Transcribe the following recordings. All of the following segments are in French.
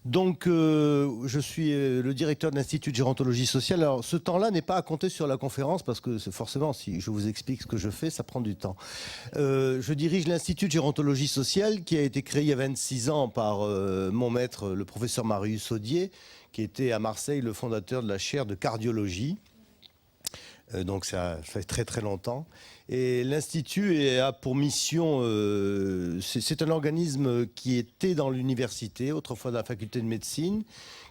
Donc, je suis le directeur de l'Institut de gérontologie sociale. Alors, ce temps-là n'est pas à compter sur la conférence parce que forcément, si je vous explique ce que je fais, ça prend du temps. Je dirige l'Institut de gérontologie sociale qui a été créé il y a 26 ans par mon maître, le professeur Marius Audier, qui était à Marseille le fondateur de la chaire de cardiologie. Donc ça fait très très longtemps. Et l'Institut a pour mission, c'est un organisme qui était dans l'université, autrefois dans la faculté de médecine,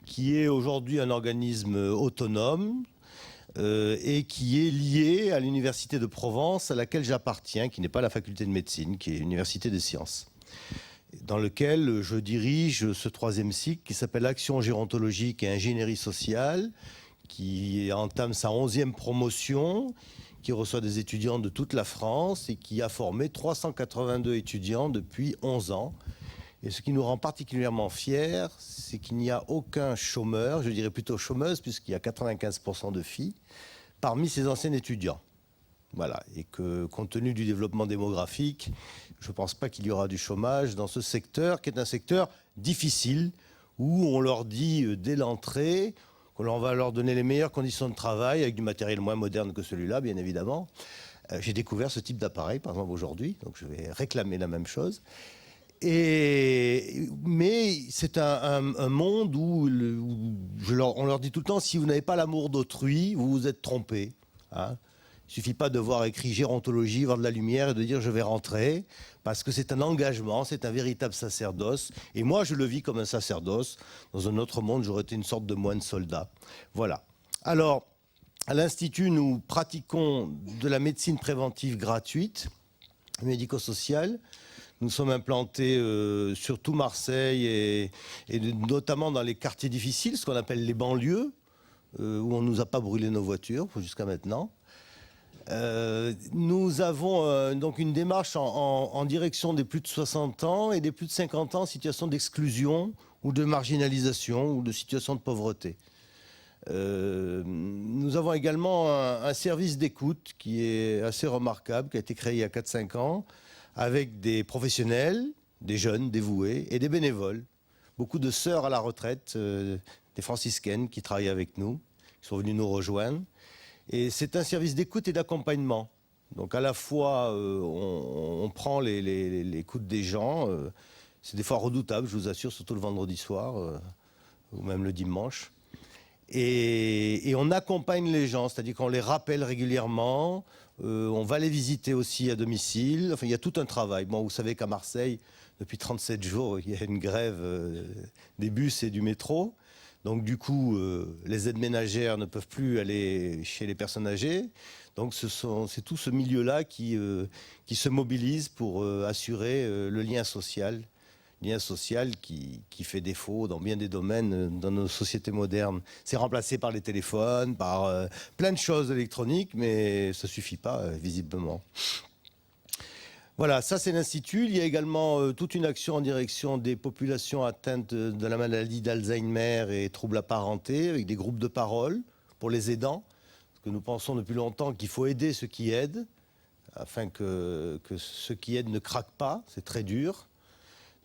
qui est aujourd'hui un organisme autonome et qui est lié à l'université de Provence à laquelle j'appartiens, qui n'est pas la faculté de médecine, qui est l'université des sciences, dans lequel je dirige ce troisième cycle qui s'appelle Action gérontologique et ingénierie sociale, qui entame sa 11e promotion, qui reçoit des étudiants de toute la France et qui a formé 382 étudiants depuis 11 ans. Et ce qui nous rend particulièrement fiers, c'est qu'il n'y a aucun chômeur, je dirais plutôt chômeuse, puisqu'il y a 95% de filles, parmi ces anciens étudiants. Voilà. Et que, compte tenu du développement démographique, je ne pense pas qu'il y aura du chômage dans ce secteur, qui est un secteur difficile, où on leur dit dès l'entrée qu'on va leur donner les meilleures conditions de travail, avec du matériel moins moderne que celui-là, bien évidemment. J'ai découvert ce type d'appareil, par exemple, aujourd'hui, donc je vais réclamer la même chose. Mais c'est un monde où on leur dit tout le temps, si vous n'avez pas l'amour d'autrui, vous vous êtes trompé. Hein. Il ne suffit pas de voir écrit gérontologie, voir de la lumière et de dire je vais rentrer, parce que c'est un engagement, c'est un véritable sacerdoce. Et moi, je le vis comme un sacerdoce. Dans un autre monde, j'aurais été une sorte de moine soldat. Voilà. Alors, à l'Institut, nous pratiquons de la médecine préventive gratuite, médico-sociale. Nous sommes implantés sur tout Marseille et notamment dans les quartiers difficiles, ce qu'on appelle les banlieues, où on ne nous a pas brûlé nos voitures jusqu'à maintenant. Nous avons donc une démarche en direction des plus de 60 ans et des plus de 50 ans en situation d'exclusion ou de marginalisation ou de situation de pauvreté. Nous avons également un service d'écoute qui est assez remarquable, qui a été créé il y a 4-5 ans, avec des professionnels, des jeunes dévoués et des bénévoles. Beaucoup de sœurs à la retraite, des franciscaines qui travaillent avec nous, qui sont venues nous rejoindre. Et c'est un service d'écoute et d'accompagnement. Donc à la fois, on prend l'écoute des gens. C'est des fois redoutable, je vous assure, surtout le vendredi soir ou même le dimanche. Et on accompagne les gens, c'est-à-dire qu'on les rappelle régulièrement. On va les visiter aussi à domicile. Enfin, il y a tout un travail. Bon, vous savez qu'à Marseille, depuis 37 jours, il y a une grève des bus et du métro. Donc du coup, les aides ménagères ne peuvent plus aller chez les personnes âgées. Donc c'est tout ce milieu-là qui se mobilise pour assurer le lien social qui fait défaut dans bien des domaines dans nos sociétés modernes. C'est remplacé par les téléphones, par plein de choses électroniques, mais ça ne suffit pas, visiblement. Voilà, ça c'est l'Institut. Il y a également toute une action en direction des populations atteintes de la maladie d'Alzheimer et troubles apparentés, avec des groupes de parole pour les aidants. Parce que nous pensons depuis longtemps qu'il faut aider ceux qui aident, afin que ceux qui aident ne craquent pas, c'est très dur.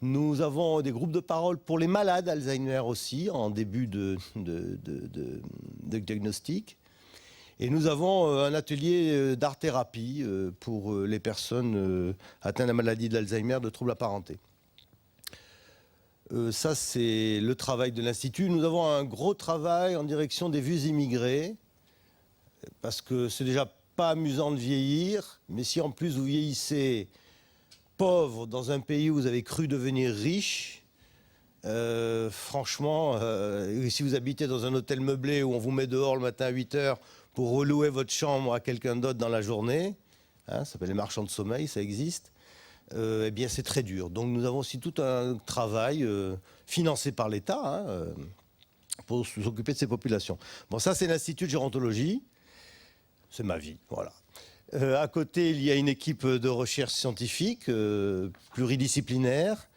Nous avons des groupes de parole pour les malades Alzheimer aussi, en début de diagnostic. Et nous avons un atelier d'art-thérapie pour les personnes atteintes de la maladie de l'Alzheimer, de troubles apparentés. Ça, c'est le travail de l'Institut. Nous avons un gros travail en direction des vieux immigrés, parce que c'est déjà pas amusant de vieillir, mais si en plus vous vieillissez pauvre dans un pays où vous avez cru devenir riche, franchement, si vous habitez dans un hôtel meublé où on vous met dehors le matin à 8h pour relouer votre chambre à quelqu'un d'autre dans la journée, hein, ça s'appelle les marchands de sommeil, ça existe, eh bien c'est très dur. Donc nous avons aussi tout un travail financé par l'État pour s'occuper de ces populations. Bon, ça c'est l'Institut de gérontologie, c'est ma vie, voilà. À côté, il y a une équipe de recherche scientifique pluridisciplinaire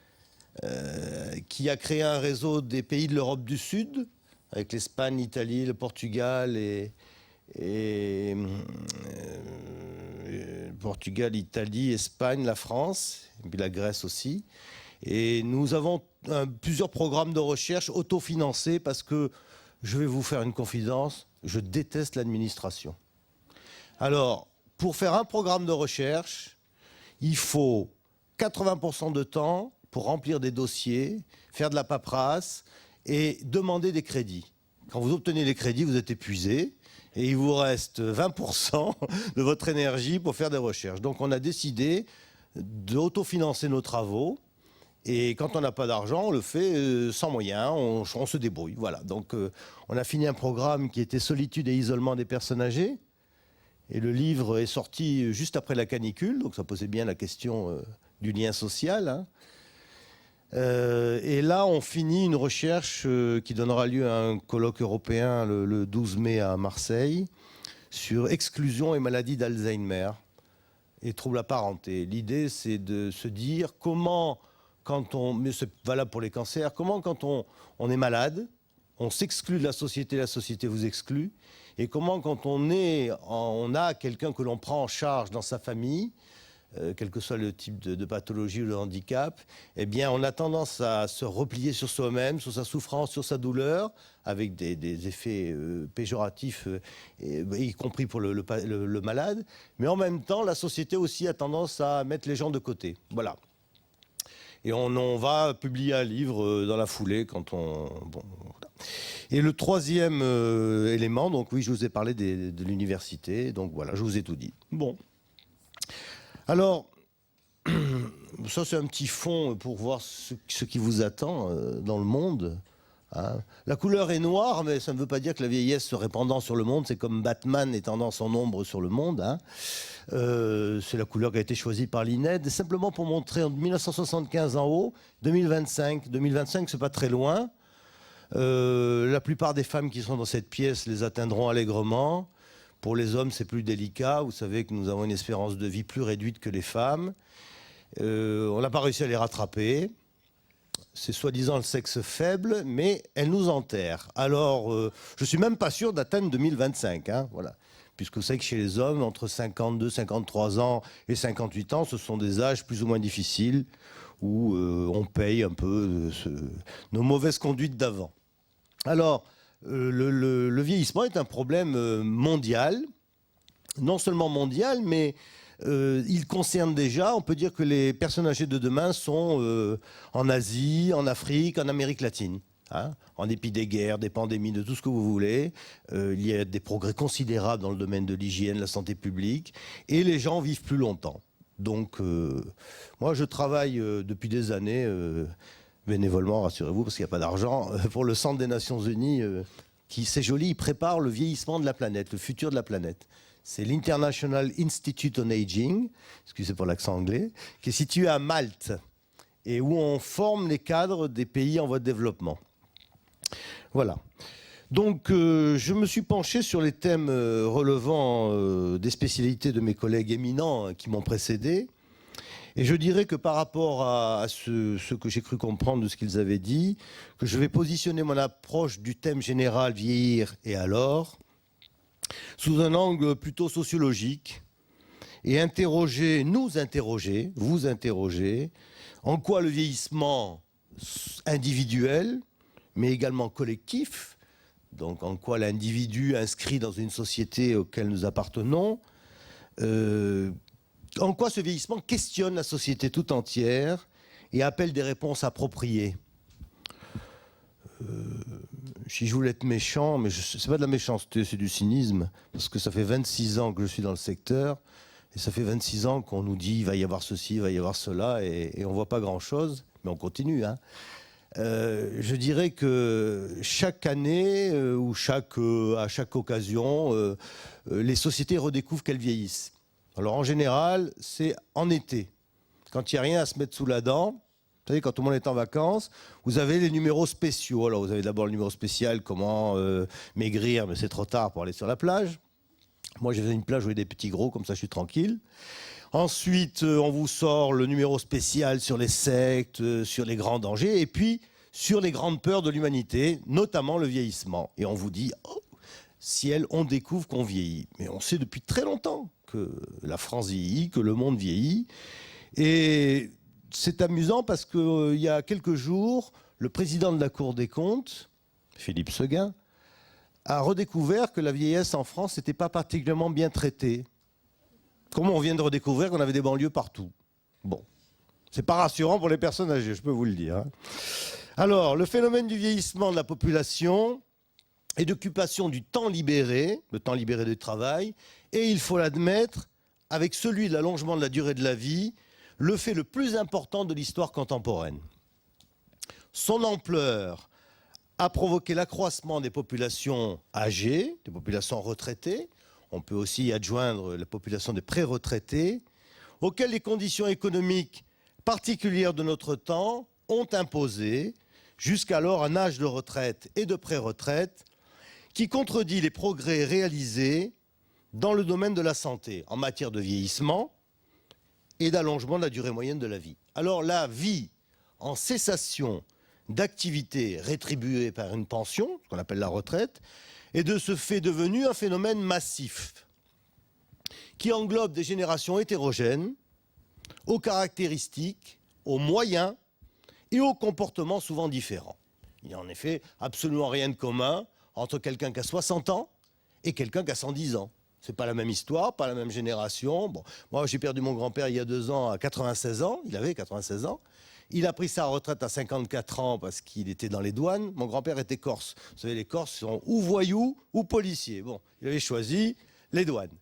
qui a créé un réseau des pays de l'Europe du Sud, avec l'Espagne, l'Italie, le Portugal Portugal, Italie, Espagne, la France, et puis la Grèce aussi. Et nous avons plusieurs programmes de recherche autofinancés parce que, je vais vous faire une confidence, je déteste l'administration. Alors, pour faire un programme de recherche, il faut 80% de temps pour remplir des dossiers, faire de la paperasse et demander des crédits. Quand vous obtenez les crédits, vous êtes épuisé et il vous reste 20% de votre énergie pour faire des recherches. Donc on a décidé d'autofinancer nos travaux et quand on n'a pas d'argent, on le fait sans moyens, on se débrouille. Voilà. Donc on a fini un programme qui était Solitude et isolement des personnes âgées. Et le livre est sorti juste après la canicule, donc ça posait bien la question du lien social. Hein. Et là, on finit une recherche qui donnera lieu à un colloque européen le 12 mai à Marseille sur exclusion et maladie d'Alzheimer et troubles apparentés. L'idée, c'est de se dire comment, mais c'est valable pour les cancers, comment quand on est malade, on s'exclut de la société vous exclut, et comment quand on a quelqu'un que l'on prend en charge dans sa famille, quel que soit le type de pathologie ou de handicap, eh bien, on a tendance à se replier sur soi-même, sur sa souffrance, sur sa douleur, avec des effets péjoratifs, y compris pour le malade. Mais en même temps, la société aussi a tendance à mettre les gens de côté. Voilà. Et on va publier un livre dans la foulée quand on... Bon, voilà. Et le troisième élément, donc oui, je vous ai parlé de l'université, donc voilà, je vous ai tout dit. Bon. Alors, ça c'est un petit fond pour voir ce qui vous attend dans le monde. Hein. La couleur est noire, mais ça ne veut pas dire que la vieillesse se répandant sur le monde. C'est comme Batman étendant son ombre sur le monde. Hein. C'est la couleur qui a été choisie par l'INED, simplement pour montrer en 1975 en haut, 2025. 2025, c'est pas très loin. La plupart des femmes qui sont dans cette pièce les atteindront allègrement. Pour les hommes, c'est plus délicat. Vous savez que nous avons une espérance de vie plus réduite que les femmes. On n'a pas réussi à les rattraper. C'est soi-disant le sexe faible, mais elles nous enterrent. Alors, je ne suis même pas sûr d'atteindre 2025. Hein, voilà. Puisque vous savez que chez les hommes, entre 52, 53 ans et 58 ans, ce sont des âges plus ou moins difficiles où on paye un peu nos mauvaises conduites d'avant. Alors, le vieillissement est un problème mondial, non seulement mondial, mais il concerne déjà, on peut dire que les personnes âgées de demain sont en Asie, en Afrique, en Amérique latine. Hein, en dépit des guerres, des pandémies, de tout ce que vous voulez, il y a des progrès considérables dans le domaine de l'hygiène, la santé publique, et les gens vivent plus longtemps. Donc, moi, je travaille depuis des années, bénévolement, rassurez-vous, parce qu'il n'y a pas d'argent, pour le Centre des Nations Unies, qui, c'est joli, il prépare le vieillissement de la planète, le futur de la planète. C'est l'International Institute on Aging, excusez pour l'accent anglais, qui est situé à Malte, et où on forme les cadres des pays en voie de développement. Voilà. Donc, je me suis penché sur les thèmes relevant des spécialités de mes collègues éminents qui m'ont précédé. Et je dirais que par rapport à ce que j'ai cru comprendre de ce qu'ils avaient dit, que je vais positionner mon approche du thème général vieillir et alors, sous un angle plutôt sociologique, et vous interroger, en quoi le vieillissement individuel, mais également collectif, donc en quoi l'individu inscrit dans une société auquel nous appartenons, en quoi ce vieillissement questionne la société tout entière et appelle des réponses appropriées. Si je voulais être méchant, mais ce n'est pas de la méchanceté, c'est du cynisme, parce que ça fait 26 ans que je suis dans le secteur, et ça fait 26 ans qu'on nous dit il va y avoir ceci, il va y avoir cela, et on ne voit pas grand-chose, mais on continue. Hein. Je dirais que chaque année ou à chaque occasion, les sociétés redécouvrent qu'elles vieillissent. Alors en général, c'est en été, quand il n'y a rien à se mettre sous la dent. Vous savez, quand tout le monde est en vacances, vous avez les numéros spéciaux. Alors vous avez d'abord le numéro spécial, comment maigrir, mais c'est trop tard pour aller sur la plage. Moi, j'ai fait une plage où il y a des petits gros, comme ça je suis tranquille. Ensuite, on vous sort le numéro spécial sur les sectes, sur les grands dangers, et puis sur les grandes peurs de l'humanité, notamment le vieillissement. Et on vous dit, oh, ciel, on découvre qu'on vieillit. Mais on sait depuis très longtemps que la France vieillit, que le monde vieillit. Et c'est amusant parce qu'il y a quelques jours, le président de la Cour des comptes, Philippe Séguin, a redécouvert que la vieillesse en France n'était pas particulièrement bien traitée. Comme on vient de redécouvrir qu'on avait des banlieues partout. Bon, c'est pas rassurant pour les personnes âgées, je peux vous le dire. Alors, le phénomène du vieillissement de la population et d'occupation du temps libéré, le temps libéré du travail, et il faut l'admettre, avec celui de l'allongement de la durée de la vie, le fait le plus important de l'histoire contemporaine. Son ampleur a provoqué l'accroissement des populations âgées, des populations retraitées. On peut aussi y adjoindre la population des pré-retraités, auxquelles les conditions économiques particulières de notre temps ont imposé, jusqu'alors, un âge de retraite et de pré-retraite qui contredit les progrès réalisés dans le domaine de la santé, en matière de vieillissement et d'allongement de la durée moyenne de la vie. Alors la vie en cessation d'activité rétribuée par une pension, ce qu'on appelle la retraite, est de ce fait devenu un phénomène massif qui englobe des générations hétérogènes, aux caractéristiques, aux moyens et aux comportements souvent différents. Il n'y a en effet absolument rien de commun entre quelqu'un qui a 60 ans et quelqu'un qui a 110 ans. C'est pas la même histoire, pas la même génération. Bon, moi, j'ai perdu mon grand-père il y a 2 ans à 96 ans. Il avait 96 ans. Il a pris sa retraite à 54 ans parce qu'il était dans les douanes. Mon grand-père était corse. Vous savez, les Corses sont ou voyous ou policiers. Bon, il avait choisi les douanes.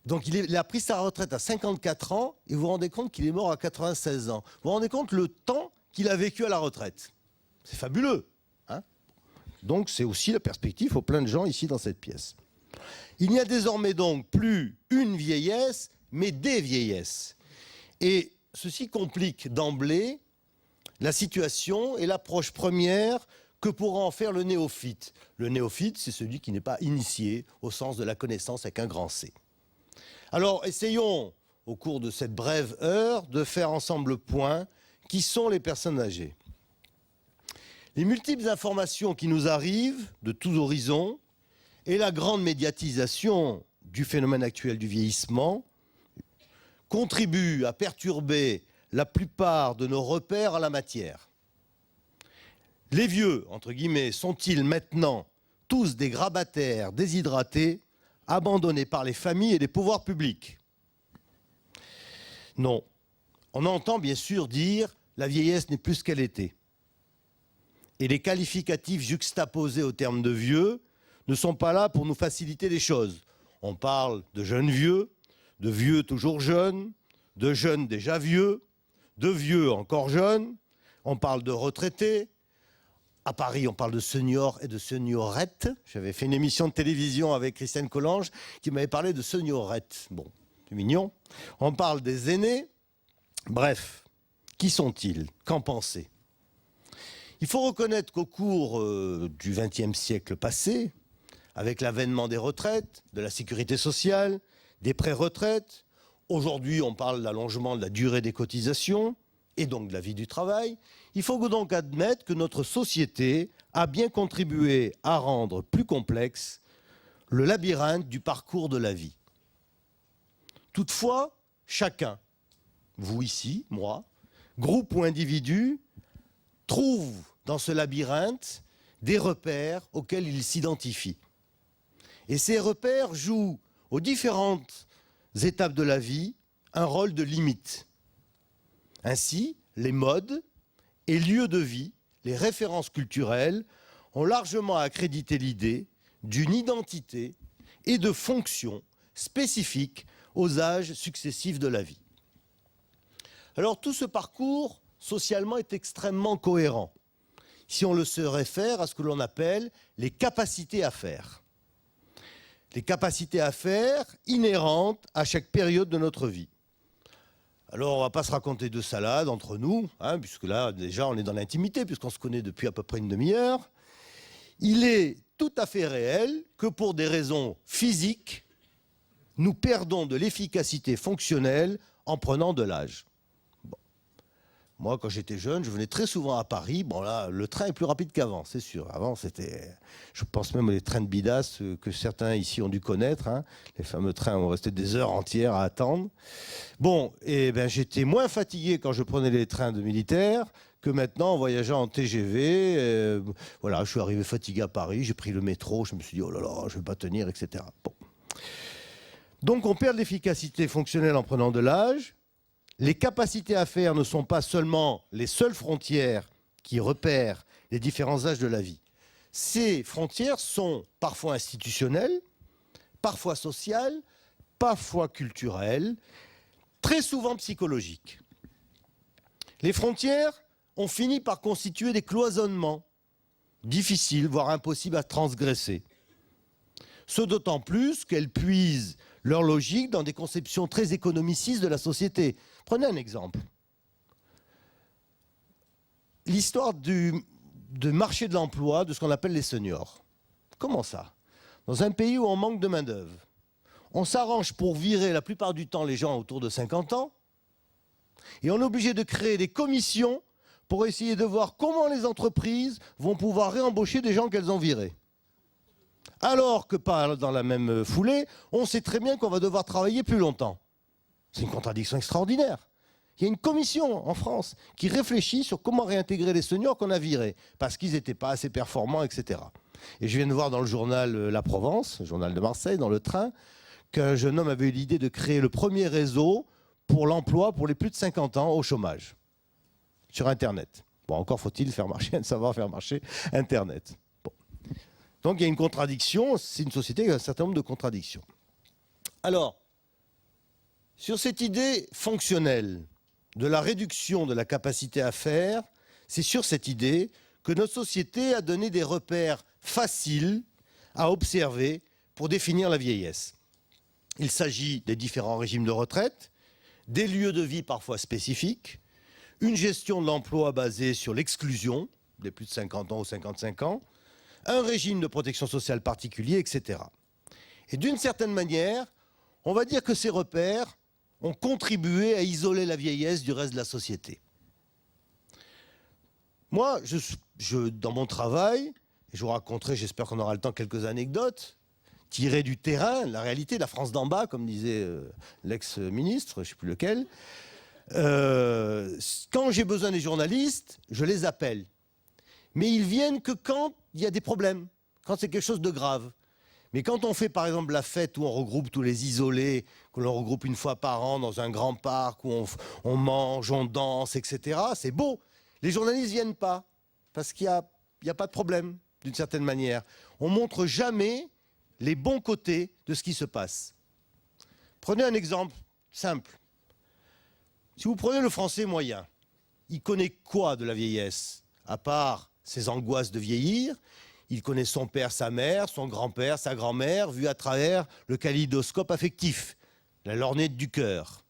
Donc il a pris sa retraite à 54 ans et vous vous rendez compte qu'il est mort à 96 ans. Vous vous rendez compte le temps qu'il a vécu à la retraite. C'est fabuleux. Hein ? Donc c'est aussi la perspective pour plein de gens ici dans cette pièce. Il n'y a désormais donc plus une vieillesse, mais des vieillesses. Et ceci complique d'emblée la situation et l'approche première que pourra en faire le néophyte. Le néophyte, c'est celui qui n'est pas initié au sens de la connaissance avec un grand C. Alors, essayons, au cours de cette brève heure, de faire ensemble le point. Qui sont les personnes âgées ? Les multiples informations qui nous arrivent de tous horizons et la grande médiatisation du phénomène actuel du vieillissement contribuent à perturber la plupart de nos repères en la matière. Les vieux, entre guillemets, sont-ils maintenant tous des grabataires déshydratés, abandonnés par les familles et les pouvoirs publics ? Non. On entend bien sûr dire « la vieillesse n'est plus ce qu'elle était ». Et les qualificatifs juxtaposés au terme de vieux ne sont pas là pour nous faciliter les choses. On parle de jeunes vieux, de vieux toujours jeunes, de jeunes déjà vieux, de vieux encore jeunes. On parle de retraités. À Paris, on parle de seniors et de seniorettes. J'avais fait une émission de télévision avec Christiane Collange qui m'avait parlé de seniorettes. Bon, c'est mignon. On parle des aînés. Bref, qui sont-ils ? Qu'en penser ? Il faut reconnaître qu'au cours du XXe siècle passé, avec l'avènement des retraites, de la sécurité sociale, des pré-retraites, aujourd'hui on parle d'allongement de la durée des cotisations et donc de la vie du travail, il faut donc admettre que notre société a bien contribué à rendre plus complexe le labyrinthe du parcours de la vie. Toutefois, chacun, vous ici, moi, groupe ou individu, trouve dans ce labyrinthe des repères auxquels il s'identifie. Et ces repères jouent aux différentes étapes de la vie un rôle de limite. Ainsi, les modes et lieux de vie, les références culturelles, ont largement accrédité l'idée d'une identité et de fonctions spécifiques aux âges successifs de la vie. Alors tout ce parcours, socialement, est extrêmement cohérent, si on le se réfère à ce que l'on appelle les capacités à faire. Les capacités à faire inhérentes à chaque période de notre vie. Alors, on ne va pas se raconter de salade entre nous, puisque là, déjà, on est dans l'intimité, puisqu'on se connaît depuis à peu près une demi-heure. Il est tout à fait réel que pour des raisons physiques, nous perdons de l'efficacité fonctionnelle en prenant de l'âge. Bon. Moi, quand j'étais jeune, je venais très souvent à Paris. Bon, là, le train est plus rapide qu'avant, c'est sûr. Avant, c'était, je pense même les trains de Bidas que certains ici ont dû connaître. Hein. Les fameux trains où on restait des heures entières à attendre. Bon, et ben, j'étais moins fatigué quand je prenais les trains de militaires que maintenant en voyageant en TGV. Voilà, je suis arrivé fatigué à Paris, j'ai pris le métro, je me suis dit, oh là là, je ne vais pas tenir, etc. Bon. Donc, on perd de l'efficacité fonctionnelle en prenant de l'âge. Les capacités à faire ne sont pas seulement les seules frontières qui repèrent les différents âges de la vie. Ces frontières sont parfois institutionnelles, parfois sociales, parfois culturelles, très souvent psychologiques. Les frontières ont fini par constituer des cloisonnements difficiles, voire impossibles à transgresser. Ce d'autant plus qu'elles puisent leur logique dans des conceptions très économicistes de la société. Prenez un exemple. L'histoire du marché de l'emploi de ce qu'on appelle les seniors. Comment ça? Dans un pays où on manque de main-d'œuvre, on s'arrange pour virer la plupart du temps les gens autour de 50 ans et on est obligé de créer des commissions pour essayer de voir comment les entreprises vont pouvoir réembaucher des gens qu'elles ont virés. Alors que pas dans la même foulée, on sait très bien qu'on va devoir travailler plus longtemps. C'est une contradiction extraordinaire. Il y a une commission en France qui réfléchit sur comment réintégrer les seniors qu'on a virés, parce qu'ils n'étaient pas assez performants, etc. Et je viens de voir dans le journal La Provence, le journal de Marseille, dans le train, qu'un jeune homme avait eu l'idée de créer le premier réseau pour l'emploi pour les plus de 50 ans au chômage, sur Internet. Bon, encore faut-il savoir faire marcher Internet. Bon. Donc il y a une contradiction, c'est une société qui a un certain nombre de contradictions. Alors, sur cette idée fonctionnelle de la réduction de la capacité à faire, c'est sur cette idée que notre société a donné des repères faciles à observer pour définir la vieillesse. Il s'agit des différents régimes de retraite, des lieux de vie parfois spécifiques, une gestion de l'emploi basée sur l'exclusion des plus de 50 ans ou 55 ans, un régime de protection sociale particulier, etc. Et d'une certaine manière, on va dire que ces repères ont contribué à isoler la vieillesse du reste de la société. Moi, dans mon travail, je vous raconterai, j'espère qu'on aura le temps, quelques anecdotes, tirées du terrain, la réalité, la France d'en bas, comme disait l'ex-ministre, je ne sais plus lequel. Quand j'ai besoin des journalistes, je les appelle. Mais ils viennent que quand il y a des problèmes, quand c'est quelque chose de grave. Mais quand on fait par exemple la fête où on regroupe tous les isolés, que l'on regroupe une fois par an dans un grand parc, où on mange, on danse, etc., c'est beau. Les journalistes ne viennent pas, parce qu'il n'y a pas de problème, d'une certaine manière. On ne montre jamais les bons côtés de ce qui se passe. Prenez un exemple simple. Si vous prenez le Français moyen, il connaît quoi de la vieillesse? À part ses angoisses de vieillir, il connaît son père, sa mère, son grand-père, sa grand-mère, vu à travers le kaléidoscope affectif, la lorgnette du cœur.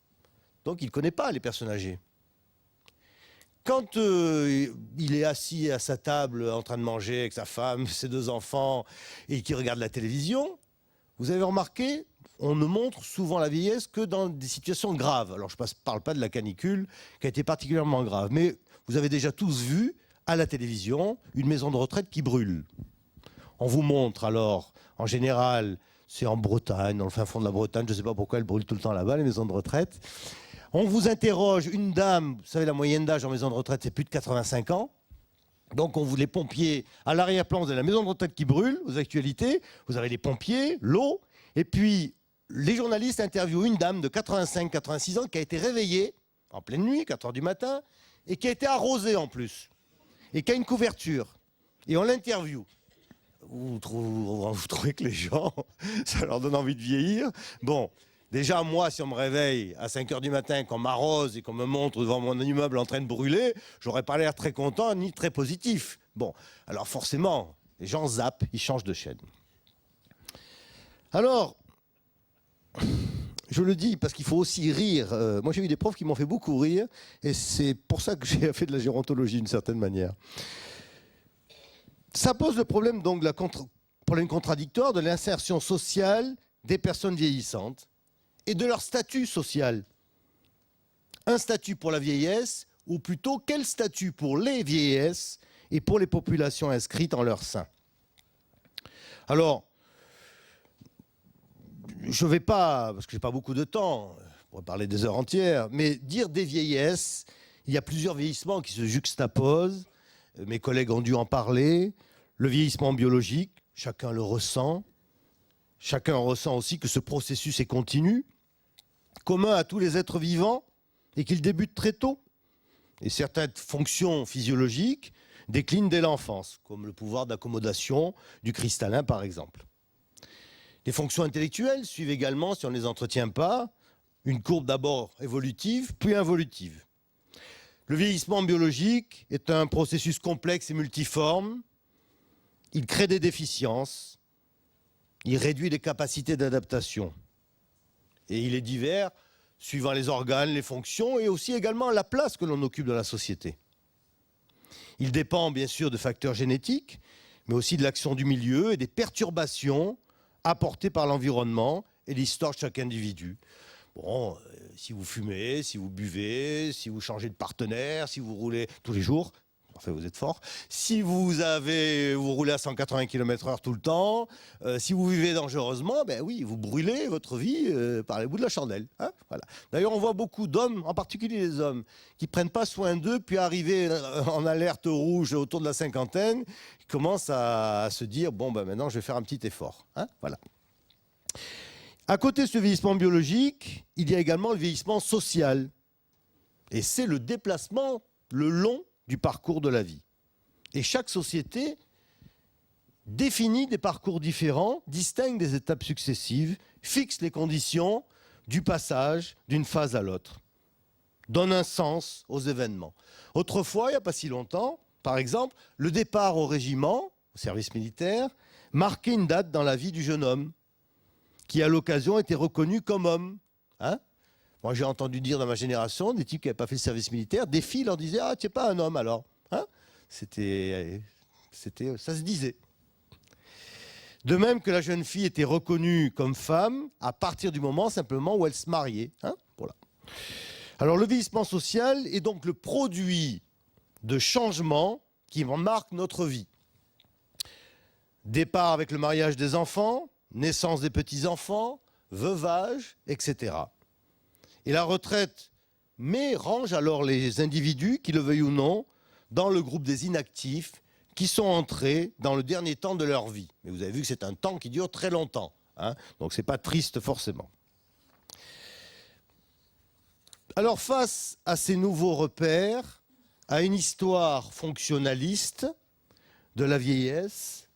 Donc il ne connaît pas les personnes âgées. Quand il est assis à sa table en train de manger avec sa femme, ses deux enfants, et qu'il regarde la télévision, vous avez remarqué, on ne montre souvent la vieillesse que dans des situations graves. Alors je ne parle pas de la canicule, qui a été particulièrement grave, mais vous avez déjà tous vu à la télévision une maison de retraite qui brûle. On vous montre alors, en général, c'est en Bretagne, dans le fin fond de la Bretagne, je ne sais pas pourquoi elles brûlent tout le temps là-bas, les maisons de retraite. On vous interroge, une dame, vous savez, la moyenne d'âge en maison de retraite, c'est plus de 85 ans. Donc on vous les pompiers, à l'arrière-plan, vous avez la maison de retraite qui brûle, aux actualités, vous avez les pompiers, l'eau, et puis les journalistes interviewent une dame de 85-86 ans qui a été réveillée en pleine nuit, 4 heures du matin, et qui a été arrosée en plus, et qui a une couverture. Et on l'interviewe. Vous trouvez que les gens, ça leur donne envie de vieillir? Bon, déjà, moi, si on me réveille à 5 heures du matin, qu'on m'arrose et qu'on me montre devant mon immeuble en train de brûler, j'aurais pas l'air très content ni très positif. Bon, alors forcément, les gens zappent, ils changent de chaîne. Alors, je le dis parce qu'il faut aussi rire. Moi, j'ai eu des profs qui m'ont fait beaucoup rire, et c'est pour ça que j'ai fait de la gérontologie d'une certaine manière. Ça pose le problème donc problème contradictoire de l'insertion sociale des personnes vieillissantes et de leur statut social. Un statut pour la vieillesse ou plutôt quel statut pour les vieillesses et pour les populations inscrites en leur sein. Alors, je ne vais pas, parce que je n'ai pas beaucoup de temps, on va parler des heures entières, mais dire des vieillesses, il y a plusieurs vieillissements qui se juxtaposent. Mes collègues ont dû en parler. Le vieillissement biologique, chacun le ressent. Chacun ressent aussi que ce processus est continu, commun à tous les êtres vivants, et qu'il débute très tôt. Et certaines fonctions physiologiques déclinent dès l'enfance, comme le pouvoir d'accommodation du cristallin, par exemple. Les fonctions intellectuelles suivent également, si on ne les entretient pas, une courbe d'abord évolutive, puis involutive. Le vieillissement biologique est un processus complexe et multiforme. Il crée des déficiences, il réduit les capacités d'adaptation. Et il est divers, suivant les organes, les fonctions, et aussi également la place que l'on occupe dans la société. Il dépend bien sûr de facteurs génétiques, mais aussi de l'action du milieu et des perturbations apportées par l'environnement et l'histoire de chaque individu. Bon, si vous fumez, si vous buvez, si vous changez de partenaire, si vous roulez tous les jours, enfin vous êtes fort, si vous roulez à 180 km/h tout le temps, si vous vivez dangereusement, ben oui, vous brûlez votre vie par les bouts de la chandelle. Hein, voilà. D'ailleurs, on voit beaucoup d'hommes, en particulier les hommes, qui ne prennent pas soin d'eux, puis arrivés en alerte rouge autour de la cinquantaine, ils commencent à se dire, bon, ben maintenant je vais faire un petit effort. Hein, voilà. À côté de ce vieillissement biologique, il y a également le vieillissement social. Et c'est le déplacement le long du parcours de la vie. Et chaque société définit des parcours différents, distingue des étapes successives, fixe les conditions du passage d'une phase à l'autre, donne un sens aux événements. Autrefois, il n'y a pas si longtemps, par exemple, le départ au régiment, au service militaire, marquait une date dans la vie du jeune homme, qui à l'occasion était reconnu comme homme. Hein? Moi, j'ai entendu dire dans ma génération, des types qui n'avaient pas fait le service militaire, des filles leur disaient « Ah, tu n'es pas un homme alors hein ?» ça se disait. De même que la jeune fille était reconnue comme femme à partir du moment simplement où elle se mariait. Hein, voilà. Alors le vieillissement social est donc le produit de changements qui marquent notre vie. Départ avec le mariage des enfants, naissance des petits-enfants, veuvage, etc. Et la retraite range alors les individus, qui le veuillent ou non, dans le groupe des inactifs qui sont entrés dans le dernier temps de leur vie. Mais vous avez vu que c'est un temps qui dure très longtemps, hein, donc ce n'est pas triste forcément. Alors face à ces nouveaux repères, à une histoire fonctionnaliste de la vieillesse,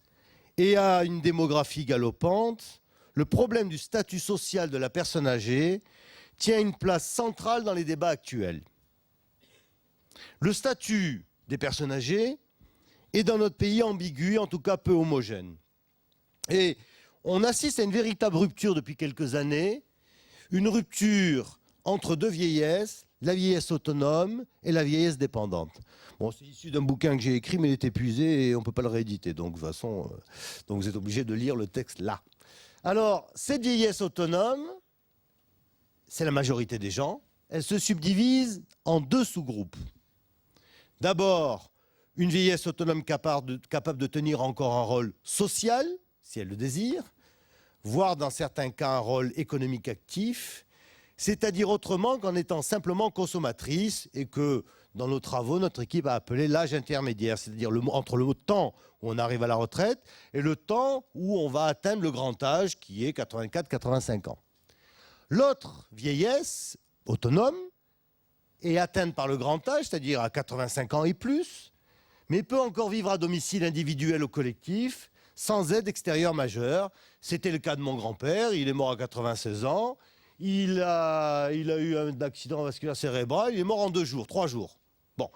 et à une démographie galopante, le problème du statut social de la personne âgée tient une place centrale dans les débats actuels. Le statut des personnes âgées est dans notre pays ambigu, en tout cas peu homogène. Et on assiste à une véritable rupture depuis quelques années, une rupture entre deux vieillesses, la vieillesse autonome et la vieillesse dépendante. Bon, c'est issu d'un bouquin que j'ai écrit, mais il est épuisé et on ne peut pas le rééditer. Donc, de toute façon, donc vous êtes obligé de lire le texte là. Alors, cette vieillesse autonome, c'est la majorité des gens. Elle se subdivise en deux sous-groupes. D'abord, une vieillesse autonome capable de tenir encore un rôle social, si elle le désire, voire dans certains cas un rôle économique actif, c'est-à-dire autrement qu'en étant simplement consommatrice et que, dans nos travaux, notre équipe a appelé l'âge intermédiaire, c'est-à-dire entre le temps où on arrive à la retraite et le temps où on va atteindre le grand âge qui est 84-85 ans. L'autre vieillesse autonome est atteinte par le grand âge, c'est-à-dire à 85 ans et plus, mais peut encore vivre à domicile individuel ou collectif, sans aide extérieure majeure. C'était le cas de mon grand-père, il est mort à 96 ans, il a eu un accident vasculaire cérébral, il est mort en 2 jours, 3 jours. Bon.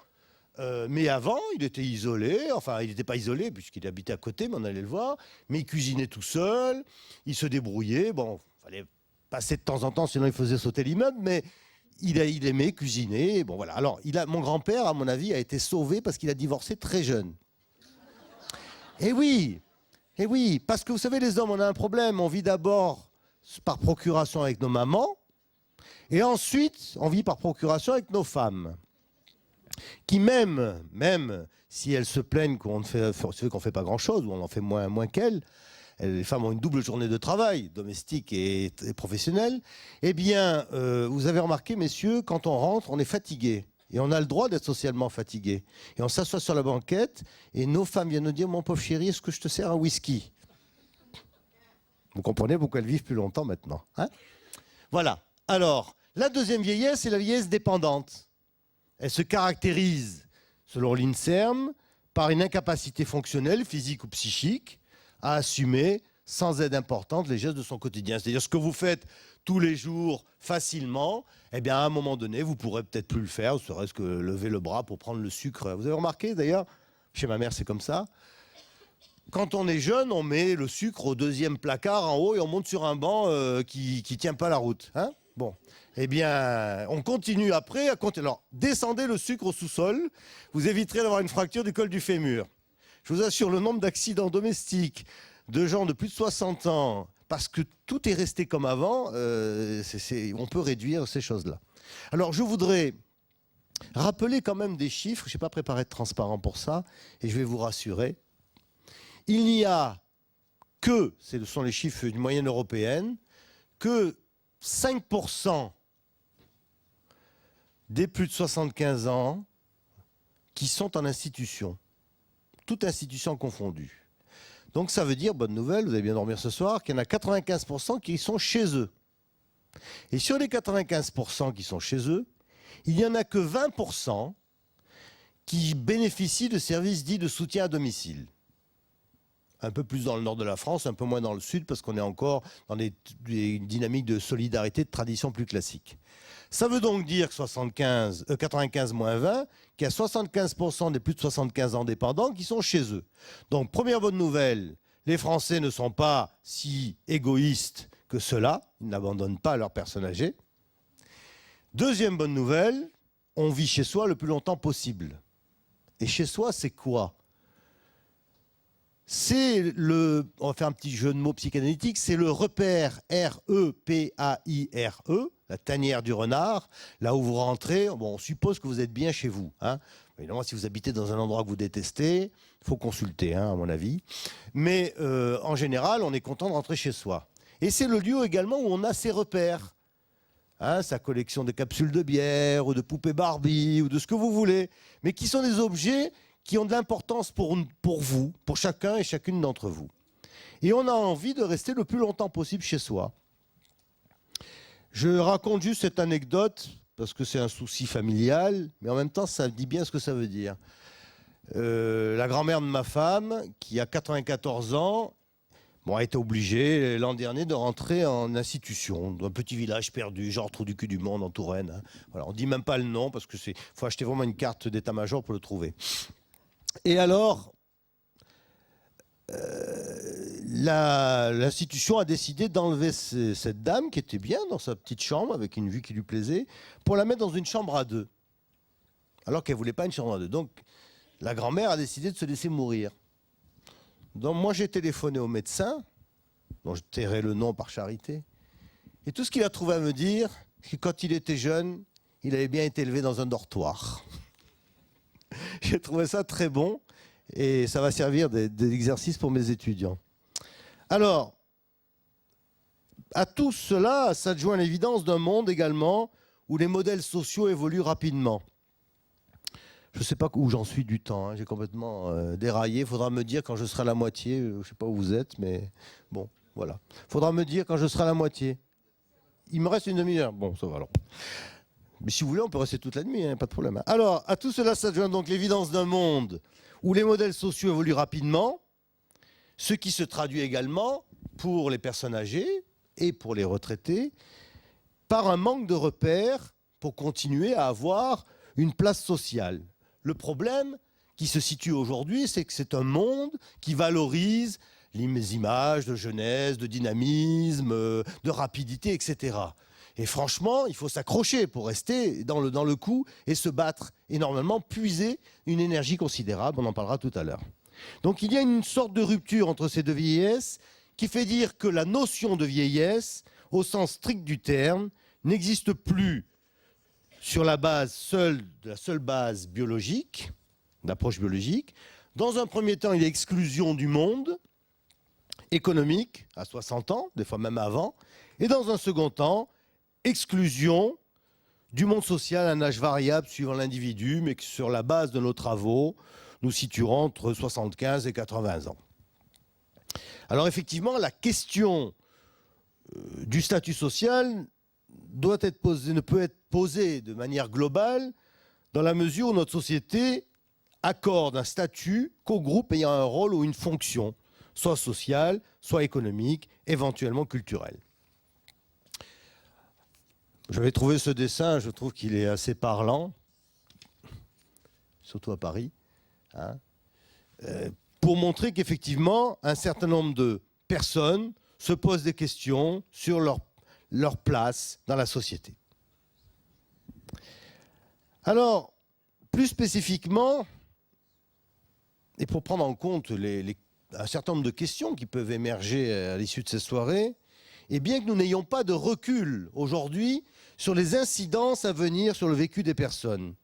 Mais avant, il était isolé, enfin, il n'était pas isolé puisqu'il habitait à côté, mais on allait le voir, mais il cuisinait tout seul, il se débrouillait, bon, il fallait passer de temps en temps, sinon il faisait sauter l'immeuble, mais il aimait cuisiner, bon voilà. Alors, mon grand-père, à mon avis, a été sauvé parce qu'il a divorcé très jeune. Eh oui, parce que vous savez, les hommes, on a un problème, on vit d'abord par procuration avec nos mamans, et ensuite, on vit par procuration avec nos femmes. qui même si elles se plaignent qu'on ne fait pas grand-chose, ou on en fait moins qu'elles, les femmes ont une double journée de travail, domestique et professionnelle, eh bien, vous avez remarqué, messieurs, quand on rentre, on est fatigué. Et on a le droit d'être socialement fatigué. Et on s'assoit sur la banquette, et nos femmes viennent nous dire « Mon pauvre chéri, est-ce que je te sers un whisky ?» Vous comprenez pourquoi elles vivent plus longtemps maintenant, hein? Voilà. Alors, la deuxième vieillesse, c'est la vieillesse dépendante. Elle se caractérise, selon l'INSERM, par une incapacité fonctionnelle, physique ou psychique, à assumer, sans aide importante, les gestes de son quotidien. C'est-à-dire ce que vous faites tous les jours facilement, eh bien, à un moment donné, vous pourrez peut-être plus le faire, ne serait-ce que lever le bras pour prendre le sucre. Vous avez remarqué, d'ailleurs, chez ma mère, c'est comme ça. Quand on est jeune, on met le sucre au deuxième placard en haut et on monte sur un banc qui ne tient pas la route. Hein, bon. Eh bien, on continue après à compter. Alors, descendez le sucre au sous-sol, vous éviterez d'avoir une fracture du col du fémur. Je vous assure, le nombre d'accidents domestiques de gens de plus de 60 ans, parce que tout est resté comme avant, on peut réduire ces choses-là. Alors, je voudrais rappeler quand même des chiffres. Je n'ai pas préparé de transparent pour ça, et je vais vous rassurer. Il n'y a que, ce sont les chiffres d'une moyenne européenne, que 5% des plus de 75 ans qui sont en institution, toute institution confondue. Donc ça veut dire, bonne nouvelle, vous allez bien dormir ce soir, qu'il y en a 95% qui sont chez eux. Et sur les 95% qui sont chez eux, il n'y en a que 20% qui bénéficient de services dits de soutien à domicile. Un peu plus dans le nord de la France, un peu moins dans le sud, parce qu'on est encore dans des dynamiques de solidarité, de tradition plus classique. Ça veut donc dire que 95 moins 20, qu'il y a 75% des plus de 75 ans dépendants qui sont chez eux. Donc, première bonne nouvelle, les Français ne sont pas si égoïstes que cela, ils n'abandonnent pas leurs personnes âgées. Deuxième bonne nouvelle, on vit chez soi le plus longtemps possible. Et chez soi, c'est quoi ? C'est on va faire un petit jeu de mots psychanalytique, c'est le repère R-E-P-A-I-R-E, la tanière du renard, là où vous rentrez, bon, on suppose que vous êtes bien chez vous. Hein. Évidemment, si vous habitez dans un endroit que vous détestez, il faut consulter, hein, à mon avis. Mais en général, on est content de rentrer chez soi. Et c'est le lieu également où on a ses repères. Hein, sa collection de capsules de bière, ou de poupées Barbie, ou de ce que vous voulez, mais qui sont des objets qui ont de l'importance pour vous, pour chacun et chacune d'entre vous. Et on a envie de rester le plus longtemps possible chez soi. Je raconte juste cette anecdote, parce que c'est un souci familial, mais en même temps, ça dit bien ce que ça veut dire. La grand-mère de ma femme, qui a 94 ans, a été obligée l'an dernier de rentrer en institution, dans un petit village perdu, genre trou du cul du monde en Touraine. Hein. Voilà, on ne dit même pas le nom, parce qu'il faut acheter vraiment une carte d'état-major pour le trouver. Et alors, l'institution a décidé d'enlever cette dame qui était bien dans sa petite chambre avec une vue qui lui plaisait pour la mettre dans une chambre à deux. Alors qu'elle ne voulait pas une chambre à deux. Donc, la grand-mère a décidé de se laisser mourir. Donc, moi, j'ai téléphoné au médecin, dont je tairai le nom par charité. Et tout ce qu'il a trouvé à me dire, c'est que quand il était jeune, il avait bien été élevé dans un dortoir. J'ai trouvé ça très bon et ça va servir d'exercice pour mes étudiants. Alors, à tout cela s'adjoint l'évidence d'un monde également où les modèles sociaux évoluent rapidement. Je ne sais pas où j'en suis du temps, hein. J'ai complètement déraillé. Il faudra me dire quand je serai à la moitié. Je ne sais pas où vous êtes, mais bon, voilà. Il faudra me dire quand je serai à la moitié. Il me reste une demi-heure. Bon, ça va alors. Mais si vous voulez, on peut rester toute la nuit, hein, pas de problème. Alors, à tout cela s'adjoint donc l'évidence d'un monde où les modèles sociaux évoluent rapidement, ce qui se traduit également, pour les personnes âgées et pour les retraités, par un manque de repères pour continuer à avoir une place sociale. Le problème qui se situe aujourd'hui, c'est que c'est un monde qui valorise les images de jeunesse, de dynamisme, de rapidité, etc. Et franchement, il faut s'accrocher pour rester dans le coup et se battre énormément, puiser une énergie considérable, on en parlera tout à l'heure. Donc il y a une sorte de rupture entre ces deux vieillesses qui fait dire que la notion de vieillesse, au sens strict du terme, n'existe plus sur la seule base biologique, d'approche biologique. Dans un premier temps, il y a exclusion du monde économique à 60 ans, des fois même avant. Et dans un second temps, exclusion du monde social à un âge variable suivant l'individu, mais que sur la base de nos travaux, nous situerons entre 75 et 80 ans. Alors effectivement, la question du statut social doit être posée, ne peut être posée de manière globale dans la mesure où notre société accorde un statut qu'aux groupes ayant un rôle ou une fonction, soit sociale, soit économique, éventuellement culturelle. J'avais trouvé ce dessin, je trouve qu'il est assez parlant, surtout à Paris, hein, pour montrer qu'effectivement, un certain nombre de personnes se posent des questions sur leur place dans la société. Alors, plus spécifiquement, et pour prendre en compte un certain nombre de questions qui peuvent émerger à l'issue de ces soirées, et bien que nous n'ayons pas de recul aujourd'hui sur les incidences à venir sur le vécu des personnes,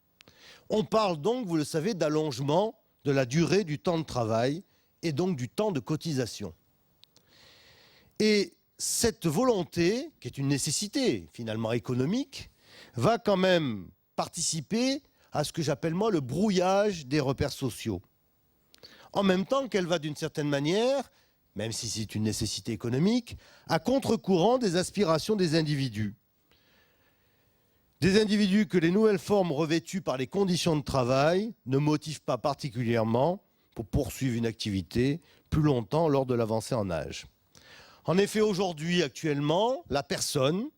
on parle donc, vous le savez, d'allongement de la durée du temps de travail et donc du temps de cotisation. Et cette volonté, qui est une nécessité finalement économique, va quand même participer à ce que j'appelle moi le brouillage des repères sociaux. En même temps qu'elle va d'une certaine manière, même si c'est une nécessité économique, à contre-courant des aspirations des individus. Des individus que les nouvelles formes revêtues par les conditions de travail ne motivent pas particulièrement pour poursuivre une activité plus longtemps lors de l'avancée en âge. En effet, aujourd'hui, actuellement, la personne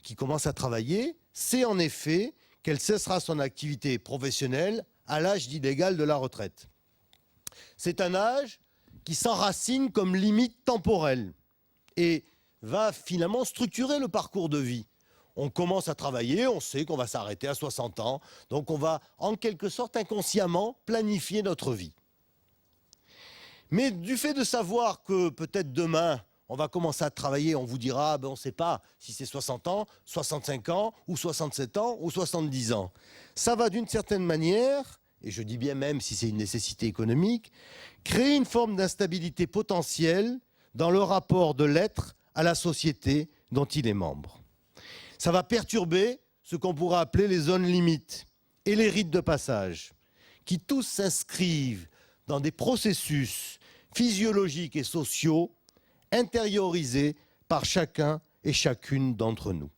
qui commence à travailler sait en effet qu'elle cessera son activité professionnelle à l'âge dit légal de la retraite. C'est un âge qui s'enracine comme limite temporelle et va finalement structurer le parcours de vie. On commence à travailler, on sait qu'on va s'arrêter à 60 ans, donc on va en quelque sorte inconsciemment planifier notre vie. Mais du fait de savoir que peut-être demain, on va commencer à travailler, on vous dira, on ne sait pas si c'est 60 ans, 65 ans, ou 67 ans, ou 70 ans. Ça va d'une certaine manière, et je dis bien même si c'est une nécessité économique, créer une forme d'instabilité potentielle dans le rapport de l'être à la société dont il est membre. Ça va perturber ce qu'on pourrait appeler les zones limites et les rites de passage, qui tous s'inscrivent dans des processus physiologiques et sociaux intériorisés par chacun et chacune d'entre nous.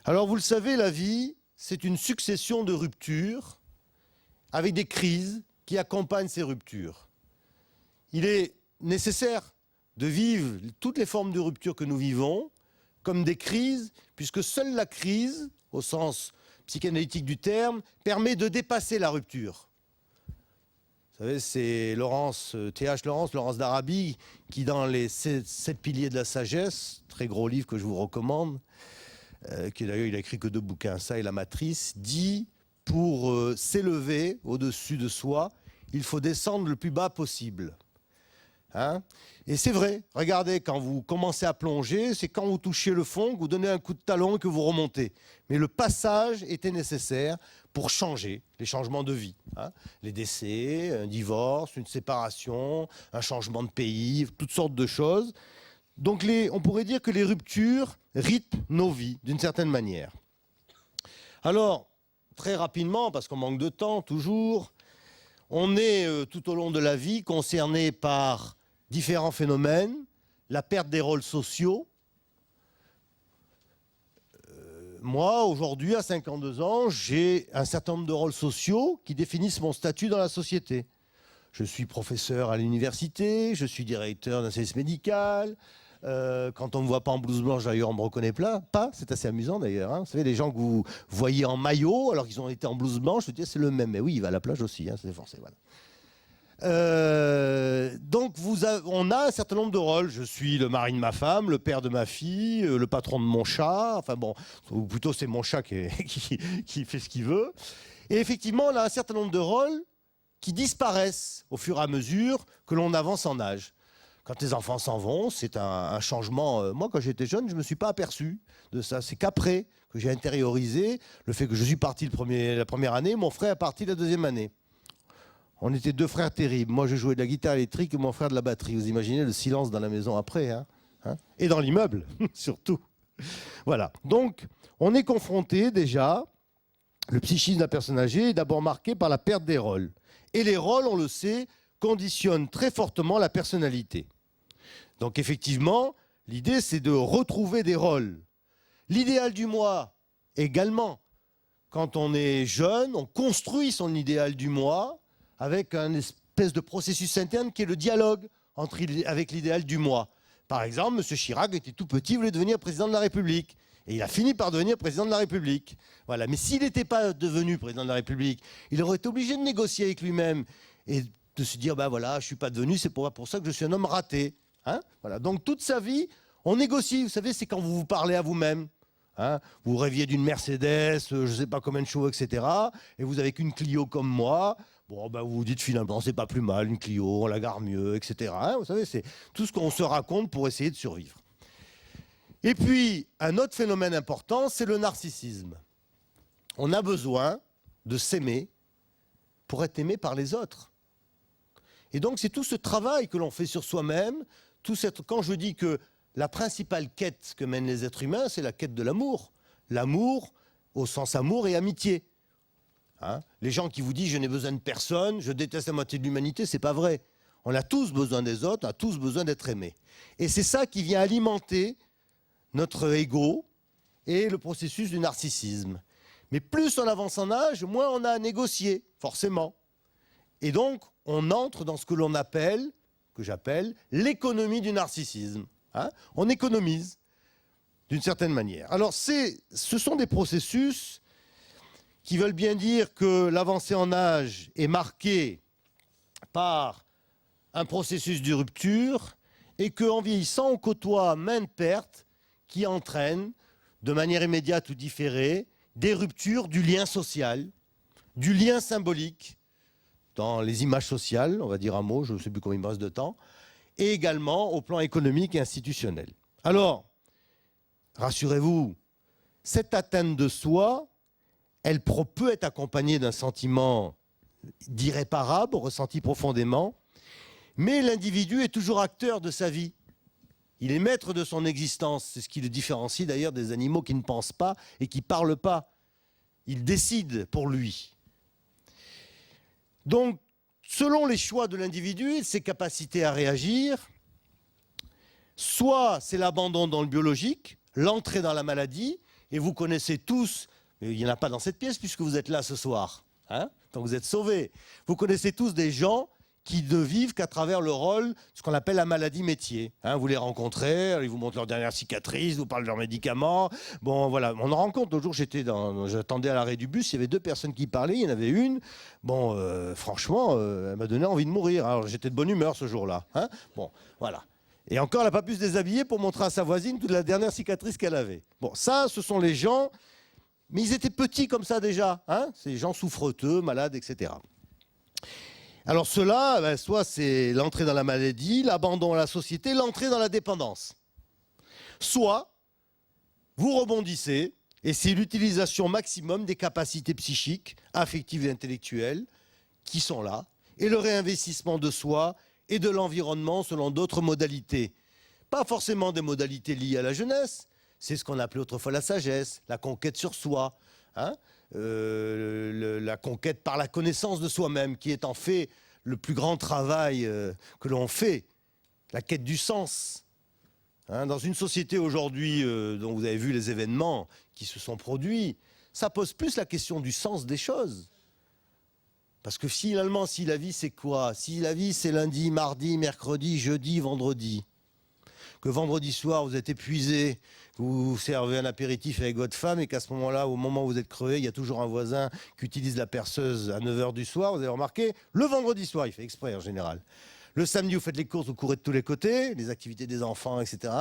Alors vous le savez, la vie, c'est une succession de ruptures avec des crises qui accompagnent ces ruptures. Il est nécessaire de vivre toutes les formes de rupture que nous vivons comme des crises, puisque seule la crise, au sens psychanalytique du terme, permet de dépasser la rupture. Vous savez, c'est T.H. Laurence d'Arabie, qui dans les 7 piliers de la sagesse, très gros livre que je vous recommande, qui d'ailleurs il a écrit que 2 bouquins, ça et La Matrice, dit pour s'élever au-dessus de soi, il faut descendre le plus bas possible. Hein? Et c'est vrai, regardez, quand vous commencez à plonger, c'est quand vous touchez le fond que vous donnez un coup de talon et que vous remontez. Mais le passage était nécessaire pour changer, les changements de vie. Hein? Les décès, un divorce, une séparation, un changement de pays, toutes sortes de choses. Donc on pourrait dire que les ruptures rythment nos vies d'une certaine manière. Alors, très rapidement, parce qu'on manque de temps toujours, on est tout au long de la vie concerné par différents phénomènes, la perte des rôles sociaux. Moi, aujourd'hui, à 52 ans, j'ai un certain nombre de rôles sociaux qui définissent mon statut dans la société. Je suis professeur à l'université, je suis directeur d'un service médical. Quand on ne me voit pas en blouse blanche, d'ailleurs, on ne me reconnaît pas. C'est assez amusant, d'ailleurs. Hein. Vous savez, les gens que vous voyez en maillot, alors qu'ils ont été en blouse blanche, je dis, c'est le même. Mais oui, il va à la plage aussi, hein, c'est forcé, voilà. Donc on a un certain nombre de rôles. Je suis le mari de ma femme, le père de ma fille, le patron de mon chat. Enfin bon, ou plutôt c'est mon chat qui fait ce qu'il veut. Et effectivement, on a un certain nombre de rôles qui disparaissent au fur et à mesure que l'on avance en âge. Quand les enfants s'en vont, c'est un changement. Moi, quand j'étais jeune, je ne me suis pas aperçu de ça. C'est qu'après que j'ai intériorisé le fait que je suis parti la première année, mon frère est parti la deuxième année. On était deux frères terribles. Moi, je jouais de la guitare électrique et mon frère de la batterie. Vous imaginez le silence dans la maison après, hein, et dans l'immeuble, surtout. Voilà. Donc, on est confronté déjà, le psychisme de la personne âgée est d'abord marqué par la perte des rôles. Et les rôles, on le sait, conditionnent très fortement la personnalité. Donc, effectivement, l'idée, c'est de retrouver des rôles. L'idéal du moi, également. Quand on est jeune, on construit son idéal du moi avec un espèce de processus interne qui est le dialogue avec l'idéal du moi. Par exemple, M. Chirac était tout petit, voulait devenir président de la République. Et il a fini par devenir président de la République. Voilà. Mais s'il n'était pas devenu président de la République, il aurait été obligé de négocier avec lui-même et de se dire, ben voilà, je ne suis pas devenu, c'est pour ça que je suis un homme raté. Hein, voilà. Donc toute sa vie, on négocie. Vous savez, c'est quand vous vous parlez à vous-même. Hein, vous rêviez d'une Mercedes, je ne sais pas combien de chevaux, etc. Et vous n'avez qu'une Clio comme moi. Bon, ben vous vous dites finalement, c'est pas plus mal, une Clio, on la gare mieux, etc. Hein, vous savez, c'est tout ce qu'on se raconte pour essayer de survivre. Et puis, un autre phénomène important, c'est le narcissisme. On a besoin de s'aimer pour être aimé par les autres. Et donc, c'est tout ce travail que l'on fait sur soi-même. Quand je dis que la principale quête que mènent les êtres humains, c'est la quête de l'amour. L'amour au sens amour et amitié. Hein, les gens qui vous disent « je n'ai besoin de personne, je déteste la moitié de l'humanité », c'est pas vrai. On a tous besoin des autres, on a tous besoin d'être aimés. Et c'est ça qui vient alimenter notre ego et le processus du narcissisme. Mais plus on avance en âge, moins on a à négocier, forcément. Et donc, on entre dans ce que l'on appelle, que j'appelle, l'économie du narcissisme. Hein, on économise, d'une certaine manière. Alors, ce sont des processus qui veulent bien dire que l'avancée en âge est marquée par un processus de rupture et qu'en vieillissant, on côtoie maintes pertes qui entraînent, de manière immédiate ou différée, des ruptures du lien social, du lien symbolique, dans les images sociales, on va dire un mot, je ne sais plus combien il me reste de temps, et également au plan économique et institutionnel. Alors, rassurez-vous, cette atteinte de soi, elle peut être accompagnée d'un sentiment d'irréparable, ressenti profondément, mais l'individu est toujours acteur de sa vie. Il est maître de son existence. C'est ce qui le différencie d'ailleurs des animaux qui ne pensent pas et qui ne parlent pas. Il décide pour lui. Donc, selon les choix de l'individu et ses capacités à réagir, soit c'est l'abandon dans le biologique, l'entrée dans la maladie, et vous connaissez tous, mais il n'y en a pas dans cette pièce puisque vous êtes là ce soir, hein, donc vous êtes sauvés. Vous connaissez tous des gens qui ne vivent qu'à travers le rôle, ce qu'on appelle la maladie métier. Hein, vous les rencontrez, ils vous montrent leur dernière cicatrice, vous parlent de leurs médicaments. Bon, voilà, on en rencontre. L'autre jour, j'attendais à l'arrêt du bus, il y avait deux personnes qui parlaient, il y en avait une. Bon, franchement, elle m'a donné envie de mourir. Alors, j'étais de bonne humeur ce jour-là. Hein, bon, voilà. Et encore, elle n'a pas pu se déshabiller pour montrer à sa voisine toute la dernière cicatrice qu'elle avait. Bon, ça, ce sont les gens, mais ils étaient petits comme ça déjà. Hein, ces gens souffreteux, malades, etc. Alors cela, soit c'est l'entrée dans la maladie, l'abandon à la société, l'entrée dans la dépendance. Soit vous rebondissez et c'est l'utilisation maximum des capacités psychiques, affectives et intellectuelles qui sont là, et le réinvestissement de soi et de l'environnement selon d'autres modalités. Pas forcément des modalités liées à la jeunesse, c'est ce qu'on appelait autrefois la sagesse, la conquête sur soi, hein, la conquête par la connaissance de soi-même, qui est en fait le plus grand travail que l'on fait, la quête du sens. Hein, dans une société aujourd'hui dont vous avez vu les événements qui se sont produits, ça pose plus la question du sens des choses. Parce que finalement, si la vie c'est quoi? Si la vie c'est lundi, mardi, mercredi, jeudi, vendredi, que vendredi soir vous êtes épuisé, vous servez un apéritif avec votre femme et qu'à ce moment-là, au moment où vous êtes crevé, il y a toujours un voisin qui utilise la perceuse à 9 h du soir, vous avez remarqué, le vendredi soir, il fait exprès en général. Le samedi, vous faites les courses, vous courez de tous les côtés, les activités des enfants, etc.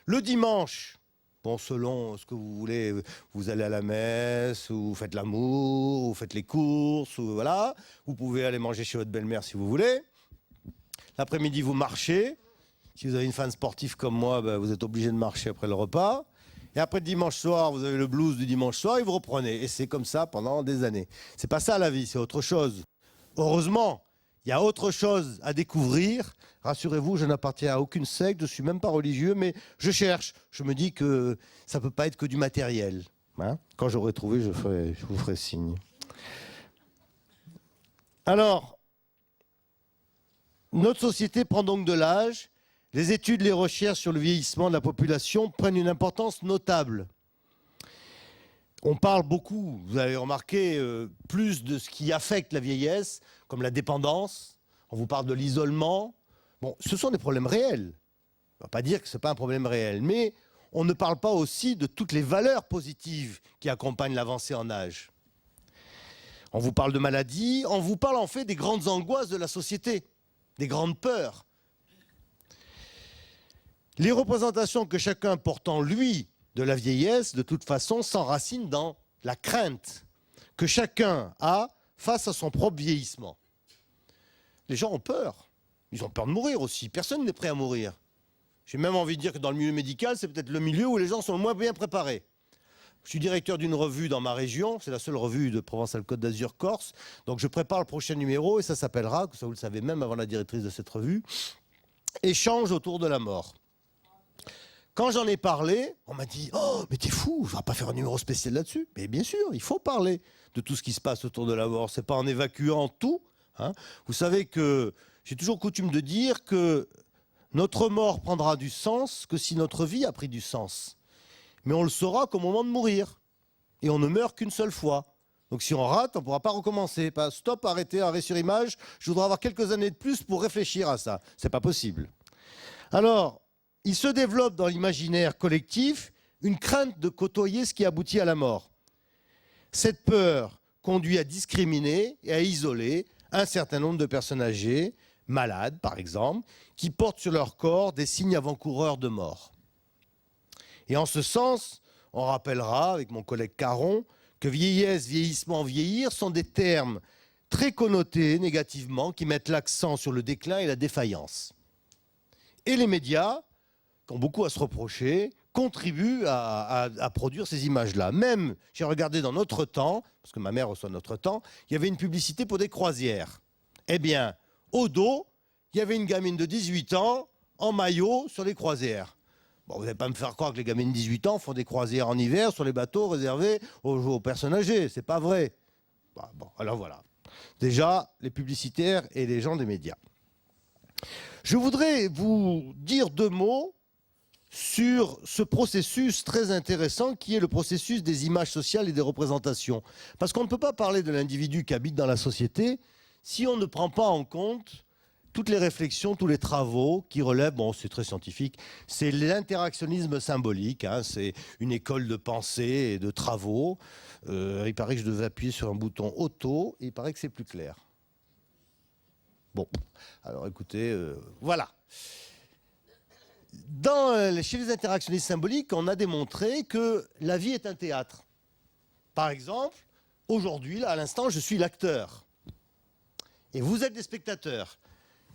Le dimanche, bon, selon ce que vous voulez, vous allez à la messe, ou vous faites l'amour, vous faites les courses, ou voilà. Vous pouvez aller manger chez votre belle-mère si vous voulez. L'après-midi, vous marchez. Si vous avez une fan sportive comme moi, ben, vous êtes obligé de marcher après le repas. Et après le dimanche soir, vous avez le blues du dimanche soir et vous reprenez. Et c'est comme ça pendant des années. C'est pas ça la vie, c'est autre chose. Heureusement, il y a autre chose à découvrir. Rassurez-vous, je n'appartiens à aucune secte, je ne suis même pas religieux, mais je cherche. Je me dis que ça ne peut pas être que du matériel. Hein? Quand j'aurai trouvé, je vous ferai signe. Alors, notre société prend donc de l'âge. Les études, les recherches sur le vieillissement de la population prennent une importance notable. On parle beaucoup, vous avez remarqué, plus de ce qui affecte la vieillesse, comme la dépendance. On vous parle de l'isolement. Bon, ce sont des problèmes réels. On ne va pas dire que ce n'est pas un problème réel, mais on ne parle pas aussi de toutes les valeurs positives qui accompagnent l'avancée en âge. On vous parle de maladies, on vous parle en fait des grandes angoisses de la société, des grandes peurs. Les représentations que chacun porte en lui de la vieillesse, de toute façon, s'enracinent dans la crainte que chacun a face à son propre vieillissement. Les gens ont peur. Ils ont peur de mourir aussi. Personne n'est prêt à mourir. J'ai même envie de dire que dans le milieu médical, c'est peut-être le milieu où les gens sont le moins bien préparés. Je suis directeur d'une revue dans ma région, c'est la seule revue de Provence-Alpes-Côte d'Azur-Corse, donc je prépare le prochain numéro et ça s'appellera, ça vous le savez même avant la directrice de cette revue, Échange autour de la mort. Quand j'en ai parlé, on m'a dit « Oh, mais t'es fou, je ne vais pas faire un numéro spécial là-dessus ». Mais bien sûr, il faut parler de tout ce qui se passe autour de la mort. Ce n'est pas en évacuant tout. Hein. Vous savez que j'ai toujours coutume de dire que notre mort prendra du sens que si notre vie a pris du sens. Mais on le saura qu'au moment de mourir. Et on ne meurt qu'une seule fois. Donc si on rate, on ne pourra pas recommencer. Pas stop, arrêtez, arrêt sur image. Je voudrais avoir quelques années de plus pour réfléchir à ça. Ce n'est pas possible. Alors, il se développe dans l'imaginaire collectif une crainte de côtoyer ce qui aboutit à la mort. Cette peur conduit à discriminer et à isoler un certain nombre de personnes âgées, malades par exemple, qui portent sur leur corps des signes avant-coureurs de mort. Et en ce sens, on rappellera avec mon collègue Caron que vieillesse, vieillissement, vieillir sont des termes très connotés négativement qui mettent l'accent sur le déclin et la défaillance. Et les médias, qui ont beaucoup à se reprocher, contribuent à produire ces images-là. Même, j'ai regardé dans Notre Temps, parce que ma mère reçoit Notre Temps, il y avait une publicité pour des croisières. Eh bien, au dos, il y avait une gamine de 18 ans en maillot sur les croisières. Bon, vous n'allez pas me faire croire que les gamines de 18 ans font des croisières en hiver sur les bateaux réservés aux personnes âgées. C'est pas vrai. Bon, alors voilà. Déjà, les publicitaires et les gens des médias. Je voudrais vous dire deux mots sur ce processus très intéressant qui est le processus des images sociales et des représentations. Parce qu'on ne peut pas parler de l'individu qui habite dans la société si on ne prend pas en compte toutes les réflexions, tous les travaux qui relèvent, bon c'est très scientifique, c'est l'interactionnisme symbolique, hein, c'est une école de pensée et de travaux. Il paraît que je devais appuyer sur un bouton auto, et il paraît que c'est plus clair. Bon, alors écoutez, voilà. Chez les interactionnistes symboliques, on a démontré que la vie est un théâtre. Par exemple, aujourd'hui, là, à l'instant, je suis l'acteur. Et vous êtes des spectateurs.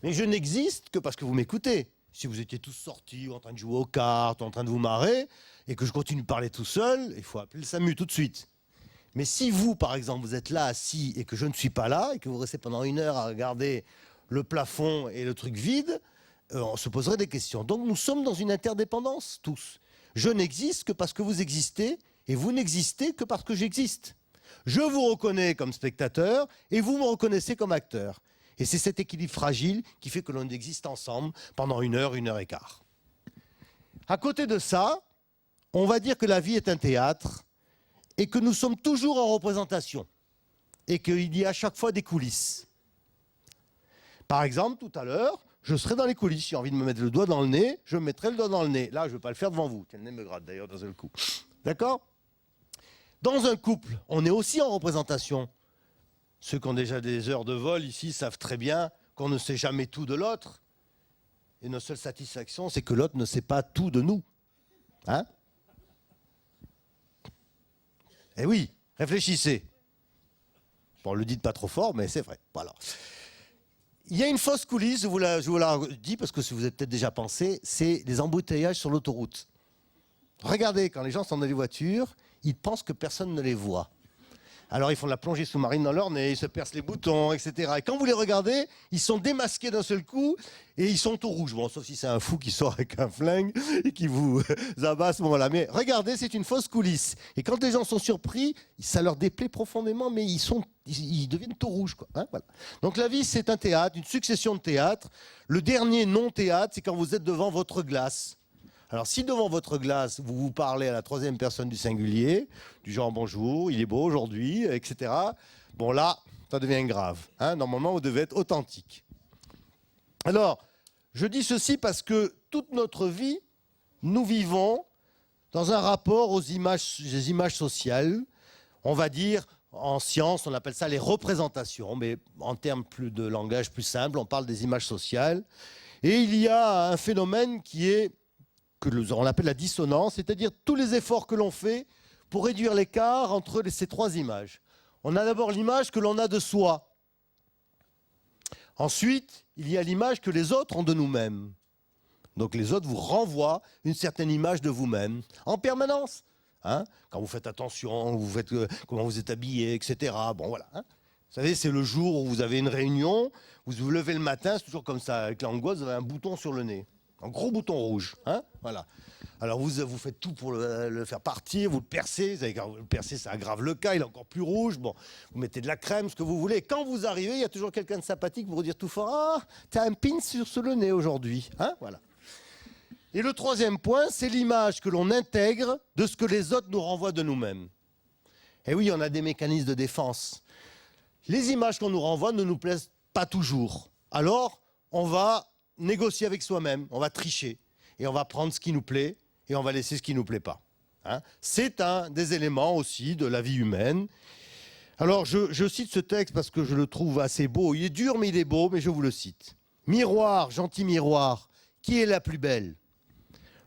Mais je n'existe que parce que vous m'écoutez. Si vous étiez tous sortis, ou en train de jouer aux cartes, ou en train de vous marrer, et que je continue de parler tout seul, il faut appeler le SAMU tout de suite. Mais si vous, par exemple, vous êtes là assis et que je ne suis pas là, et que vous restez pendant 1 heure à regarder le plafond et le truc vide, on se poserait des questions. Donc nous sommes dans une interdépendance, tous. Je n'existe que parce que vous existez, et vous n'existez que parce que j'existe. Je vous reconnais comme spectateur, et vous me reconnaissez comme acteur. Et c'est cet équilibre fragile qui fait que l'on existe ensemble pendant 1 heure, 1 heure et quart. À côté de ça, on va dire que la vie est un théâtre, et que nous sommes toujours en représentation, et qu'il y a à chaque fois des coulisses. Par exemple, tout à l'heure, je serai dans les coulisses. Si j'ai envie de me mettre le doigt dans le nez, je me mettrai le doigt dans le nez. Là, je ne vais pas le faire devant vous. Tiens, le nez me gratte d'ailleurs d'un seul coup. D'accord ? Dans un couple, on est aussi en représentation. Ceux qui ont déjà des heures de vol ici savent très bien qu'on ne sait jamais tout de l'autre. Et notre seule satisfaction, c'est que l'autre ne sait pas tout de nous. Hein ? Eh oui, réfléchissez. Bon, le dites pas trop fort, mais c'est vrai. Voilà. Il y a une fausse coulisse, je vous la dis parce que vous avez peut-être déjà pensé, c'est les embouteillages sur l'autoroute. Regardez, quand les gens sont dans les voitures, ils pensent que personne ne les voit. Alors ils font de la plongée sous-marine dans leur nez, ils se percent les boutons, etc. Et quand vous les regardez, ils sont démasqués d'un seul coup et ils sont au rouge. Bon, sauf si c'est un fou qui sort avec un flingue et qui vous abat à ce moment-là. Mais regardez, c'est une fausse coulisse. Et quand les gens sont surpris, ça leur déplaît profondément, mais ils deviennent tout rouges, quoi. Hein, voilà. Donc la vie, c'est un théâtre, une succession de théâtres. Le dernier non-théâtre, c'est quand vous êtes devant votre glace. Alors, si devant votre glace, vous vous parlez à la troisième personne du singulier, du genre bonjour, il est beau aujourd'hui, etc., bon là, ça devient grave. Hein. Normalement, vous devez être authentique. Alors, je dis ceci parce que toute notre vie, nous vivons dans un rapport aux images sociales. On va dire, en science, on appelle ça les représentations, mais en termes de langage plus simple, on parle des images sociales. Et il y a un phénomène qui est on appelle la dissonance, c'est-à-dire tous les efforts que l'on fait pour réduire l'écart entre ces trois images. On a d'abord l'image que l'on a de soi. Ensuite, il y a l'image que les autres ont de nous-mêmes. Donc les autres vous renvoient une certaine image de vous-même en permanence. Hein, quand vous faites attention, comment vous êtes habillé, etc. Bon, voilà. Hein. Vous savez, c'est le jour où vous avez une réunion, vous vous levez le matin, c'est toujours comme ça, avec l'angoisse, vous avez un bouton sur le nez. Un gros bouton rouge, hein, voilà. Alors vous faites tout pour le faire partir, vous le percez, le percez ça aggrave le cas, il est encore plus rouge, bon, vous mettez de la crème, ce que vous voulez. Quand vous arrivez, il y a toujours quelqu'un de sympathique pour vous dire tout fort, ah, t'as un pin sur le nez aujourd'hui, hein, voilà. Et le troisième point, c'est l'image que l'on intègre de ce que les autres nous renvoient de nous-mêmes. Et oui, on a des mécanismes de défense. Les images qu'on nous renvoie ne nous plaisent pas toujours. Alors, on va négocier avec soi-même, on va tricher et on va prendre ce qui nous plaît et on va laisser ce qui ne nous plaît pas. Hein. C'est un des éléments aussi de la vie humaine. Alors je cite ce texte parce que je le trouve assez beau. Il est dur mais il est beau, mais je vous le cite. Miroir, gentil miroir, qui est la plus belle?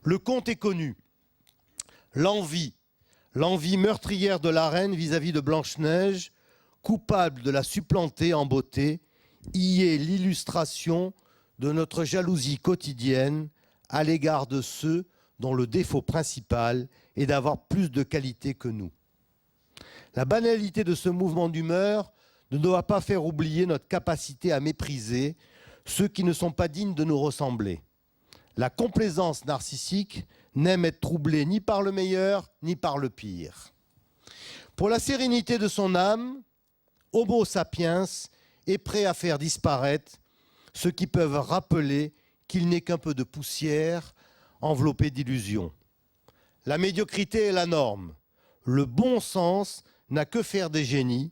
Le conte est connu. L'envie meurtrière de la reine vis-à-vis de Blanche-Neige, coupable de la supplanter en beauté, y est l'illustration de notre jalousie quotidienne à l'égard de ceux dont le défaut principal est d'avoir plus de qualité que nous. La banalité de ce mouvement d'humeur ne doit pas faire oublier notre capacité à mépriser ceux qui ne sont pas dignes de nous ressembler. La complaisance narcissique n'aime être troublée ni par le meilleur ni par le pire. Pour la sérénité de son âme, Homo sapiens est prêt à faire disparaître ceux qui peuvent rappeler qu'il n'est qu'un peu de poussière enveloppée d'illusions. La médiocrité est la norme. Le bon sens n'a que faire des génies,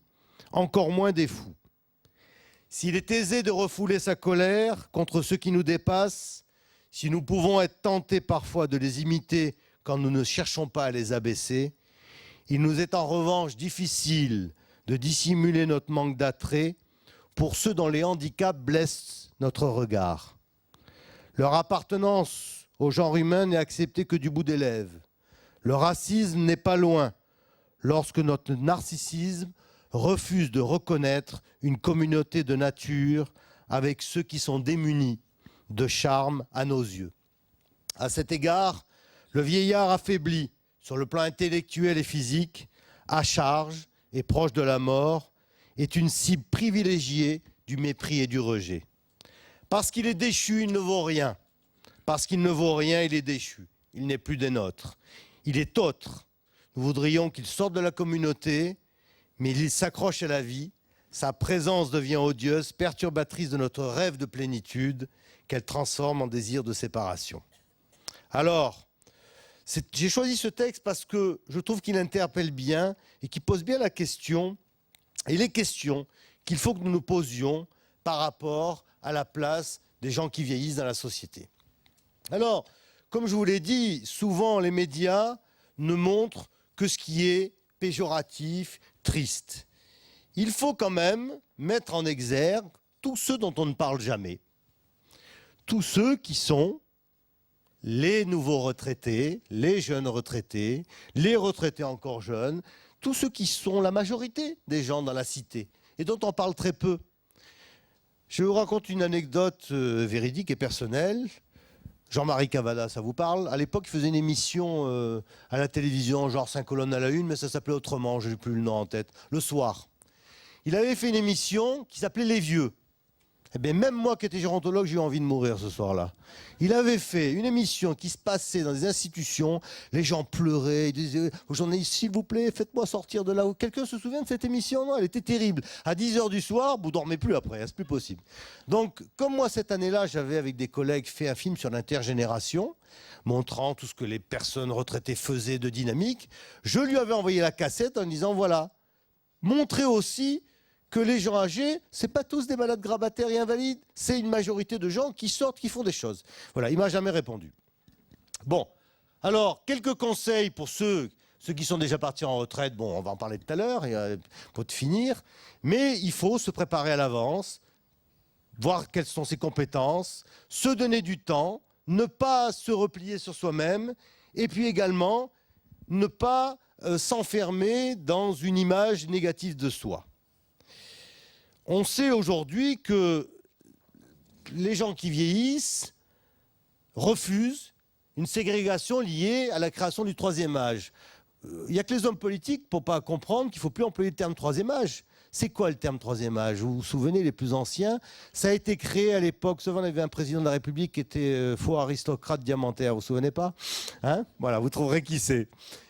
encore moins des fous. S'il est aisé de refouler sa colère contre ceux qui nous dépassent, si nous pouvons être tentés parfois de les imiter quand nous ne cherchons pas à les abaisser, il nous est en revanche difficile de dissimuler notre manque d'attrait pour ceux dont les handicaps blessent notre regard. Leur appartenance au genre humain n'est acceptée que du bout des lèvres. Le racisme n'est pas loin lorsque notre narcissisme refuse de reconnaître une communauté de nature avec ceux qui sont démunis de charme à nos yeux. À cet égard, le vieillard affaibli sur le plan intellectuel et physique, à charge et proche de la mort, est une cible privilégiée du mépris et du rejet. Parce qu'il est déchu, il ne vaut rien. Parce qu'il ne vaut rien, il est déchu. Il n'est plus des nôtres. Il est autre. Nous voudrions qu'il sorte de la communauté, mais il s'accroche à la vie. Sa présence devient odieuse, perturbatrice de notre rêve de plénitude, qu'elle transforme en désir de séparation. Alors, j'ai choisi ce texte parce que je trouve qu'il interpelle bien et qu'il pose bien la question, et les questions qu'il faut que nous nous posions par rapport à la place des gens qui vieillissent dans la société. Alors, comme je vous l'ai dit, souvent les médias ne montrent que ce qui est péjoratif, triste. Il faut quand même mettre en exergue tous ceux dont on ne parle jamais. Tous ceux qui sont les nouveaux retraités, les jeunes retraités, les retraités encore jeunes, tous ceux qui sont la majorité des gens dans la cité et dont on parle très peu. Je vous raconte une anecdote véridique et personnelle. Jean-Marie Cavada, ça vous parle? À l'époque, il faisait une émission à la télévision, genre 5 colonnes à la une, mais ça s'appelait autrement, je n'ai plus le nom en tête, le soir. Il avait fait une émission qui s'appelait Les Vieux. Eh bien, même moi qui étais gérontologue, j'ai eu envie de mourir ce soir-là. Il avait fait une émission qui se passait dans des institutions, les gens pleuraient, ils disaient aux journalistes, s'il vous plaît, faites-moi sortir de là. Quelqu'un se souvient de cette émission? Non, elle était terrible. À 10h du soir, vous ne dormez plus après, hein, c'est plus possible. Donc, comme moi, cette année-là, j'avais avec des collègues fait un film sur l'intergénération, montrant tout ce que les personnes retraitées faisaient de dynamique, je lui avais envoyé la cassette en disant, voilà, montrez aussi que les gens âgés, ce n'est pas tous des malades grabataires et invalides, c'est une majorité de gens qui sortent, qui font des choses. Voilà, il ne m'a jamais répondu. Bon, alors, quelques conseils pour ceux qui sont déjà partis en retraite. Bon, on va en parler tout à l'heure, pour finir. Mais il faut se préparer à l'avance, voir quelles sont ses compétences, se donner du temps, ne pas se replier sur soi-même, et puis également, ne pas s'enfermer dans une image négative de soi. On sait aujourd'hui que les gens qui vieillissent refusent une ségrégation liée à la création du troisième âge. Il n'y a que les hommes politiques pour ne pas comprendre qu'il ne faut plus employer le terme troisième âge. C'est quoi le terme troisième âge? Vous vous souvenez, les plus anciens, ça a été créé à l'époque, souvent on avait un président de la République qui était faux aristocrate diamantaire, vous vous souvenez pas, hein? Voilà, vous trouverez qui c'est.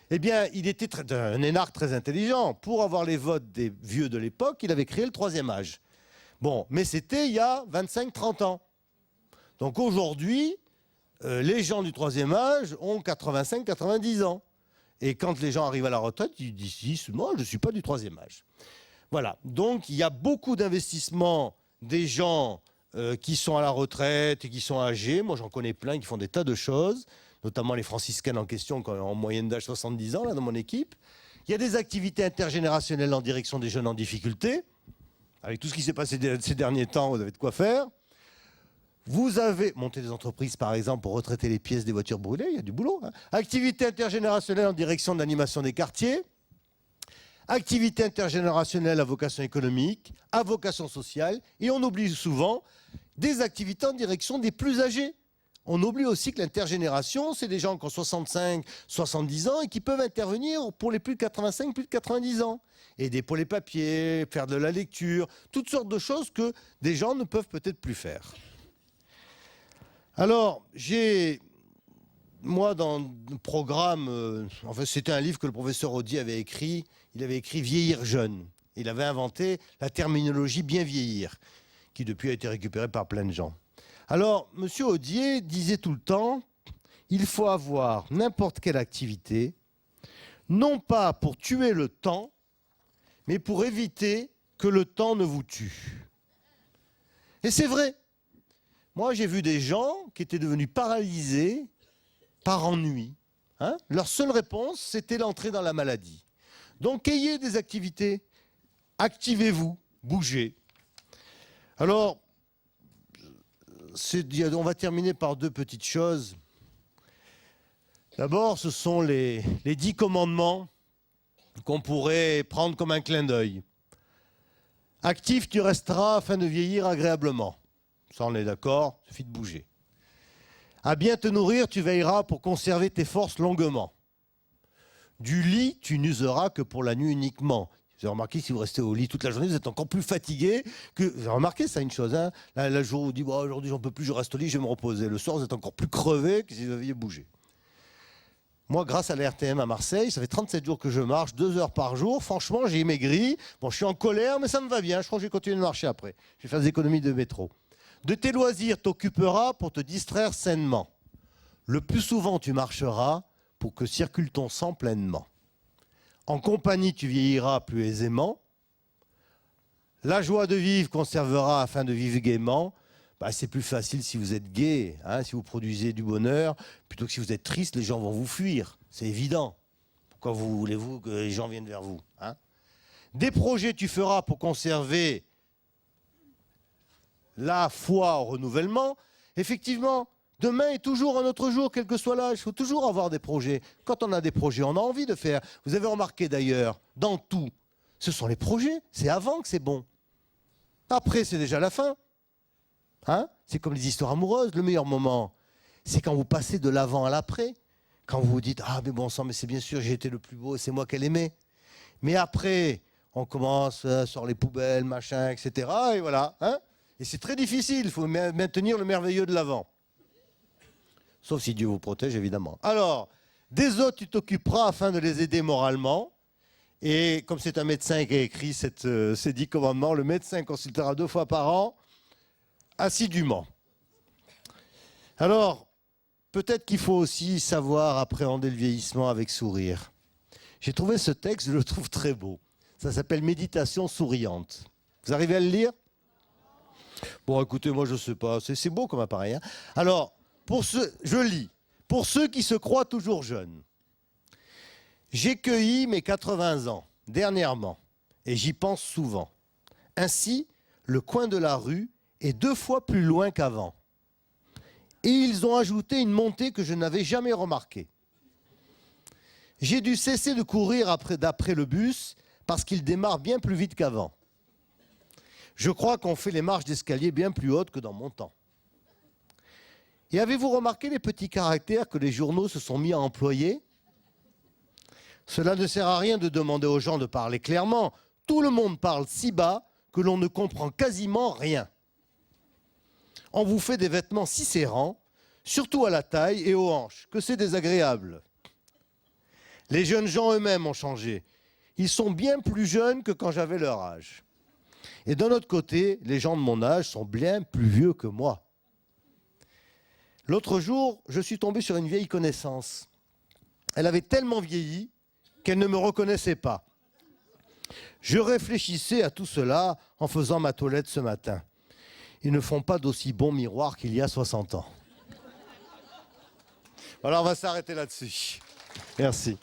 Eh bien, il était un énarque très intelligent. Pour avoir les votes des vieux de l'époque, il avait créé le troisième âge. Bon, mais c'était il y a 25-30 ans. Donc aujourd'hui, les gens du troisième âge ont 85-90 ans. Et quand les gens arrivent à la retraite, ils disent « moi, je ne suis pas du troisième âge ». Voilà, donc il y a beaucoup d'investissements des gens qui sont à la retraite et qui sont âgés. Moi, j'en connais plein qui font des tas de choses, notamment les franciscaines en question, qui ont en moyenne d'âge 70 ans, là, dans mon équipe. Il y a des activités intergénérationnelles en direction des jeunes en difficulté. Avec tout ce qui s'est passé ces derniers temps, vous avez de quoi faire. Vous avez monté des entreprises, par exemple, pour retraiter les pièces des voitures brûlées, il y a du boulot. Hein. Activité intergénérationnelle en direction de l'animation des quartiers. Activité intergénérationnelle à vocation économique, à vocation sociale. Et on oublie souvent des activités en direction des plus âgés. On oublie aussi que l'intergénération, c'est des gens qui ont 65, 70 ans et qui peuvent intervenir pour les plus de 85, plus de 90 ans. Aider pour les papiers, faire de la lecture, toutes sortes de choses que des gens ne peuvent peut-être plus faire. Alors, moi, dans le programme, c'était un livre que le professeur Audier avait écrit. Il avait écrit « Vieillir jeune ». Il avait inventé la terminologie « bien vieillir », qui depuis a été récupérée par plein de gens. Alors, M. Audier disait tout le temps « il faut avoir n'importe quelle activité, non pas pour tuer le temps, mais pour éviter que le temps ne vous tue. » Et c'est vrai. Moi, j'ai vu des gens qui étaient devenus paralysés par ennui. Hein? Leur seule réponse, c'était l'entrée dans la maladie. Donc, ayez des activités, activez-vous, bougez. Alors, on va terminer par deux petites choses. D'abord, ce sont les 10 commandements qu'on pourrait prendre comme un clin d'œil. Actif, tu resteras afin de vieillir agréablement. Ça, on est d'accord, il suffit de bouger. À bien te nourrir, tu veilleras pour conserver tes forces longuement. Du lit, tu n'useras que pour la nuit uniquement. Vous avez remarqué, si vous restez au lit toute la journée, vous êtes encore plus fatigué que... Vous avez remarqué ça, une chose, hein? Là, le jour où vous dites, bon, aujourd'hui, j'en peux plus, je reste au lit, je vais me reposer. Le soir, vous êtes encore plus crevé que si vous aviez bougé. Moi, grâce à la RTM à Marseille, ça fait 37 jours que je marche, 2 heures par jour. Franchement, j'ai maigri. Bon, je suis en colère, mais ça me va bien. Je crois que je vais continuer de marcher après. Je vais faire des économies de métro. De tes loisirs t'occuperas pour te distraire sainement. Le plus souvent, tu marcheras pour que circule ton sang pleinement. En compagnie, tu vieilliras plus aisément. La joie de vivre conservera afin de vivre gaiement. C'est plus facile si vous êtes gai, hein, si vous produisez du bonheur, plutôt que si vous êtes triste, les gens vont vous fuir. C'est évident. Pourquoi voulez-vous que les gens viennent vers vous, hein? Des projets tu feras pour conserver la foi au renouvellement. Effectivement, demain est toujours un autre jour, quel que soit l'âge. Il faut toujours avoir des projets. Quand on a des projets, on a envie de faire. Vous avez remarqué d'ailleurs, dans tout, ce sont les projets. C'est avant que c'est bon. Après, c'est déjà la fin. Hein? C'est comme les histoires amoureuses. Le meilleur moment, c'est quand vous passez de l'avant à l'après. Quand vous vous dites « Ah, mais bon sang, mais c'est bien sûr, j'ai été le plus beau et c'est moi qu'elle aimait. » Mais après, on commence sur les poubelles, machin, etc. Et voilà. Hein? Et c'est très difficile. Il faut maintenir le merveilleux de l'avant. Sauf si Dieu vous protège, évidemment. Alors, des autres, tu t'occuperas afin de les aider moralement. Et comme c'est un médecin qui a écrit ces 10 commandements, le médecin consultera 2 fois par an, assidûment. Alors, peut-être qu'il faut aussi savoir appréhender le vieillissement avec sourire. J'ai trouvé ce texte, je le trouve très beau. Ça s'appelle « Méditation souriante ». Vous arrivez à le lire? Bon, écoutez, moi, je ne sais pas. C'est beau comme appareil. Hein. Alors, je lis. Pour ceux qui se croient toujours jeunes, j'ai cueilli mes 80 ans dernièrement et j'y pense souvent. Ainsi, le coin de la rue est 2 fois plus loin qu'avant. Et ils ont ajouté une montée que je n'avais jamais remarquée. J'ai dû cesser de courir d'après le bus parce qu'il démarre bien plus vite qu'avant. Je crois qu'on fait les marches d'escalier bien plus hautes que dans mon temps. Et avez-vous remarqué les petits caractères que les journaux se sont mis à employer ? Cela ne sert à rien de demander aux gens de parler clairement. Tout le monde parle si bas que l'on ne comprend quasiment rien. On vous fait des vêtements si serrants, surtout à la taille et aux hanches, que c'est désagréable. Les jeunes gens eux-mêmes ont changé. Ils sont bien plus jeunes que quand j'avais leur âge. Et d'un autre côté, les gens de mon âge sont bien plus vieux que moi. L'autre jour, je suis tombé sur une vieille connaissance. Elle avait tellement vieilli qu'elle ne me reconnaissait pas. Je réfléchissais à tout cela en faisant ma toilette ce matin. Ils ne font pas d'aussi bons miroirs qu'il y a 60 ans. Alors on va s'arrêter là-dessus. Merci.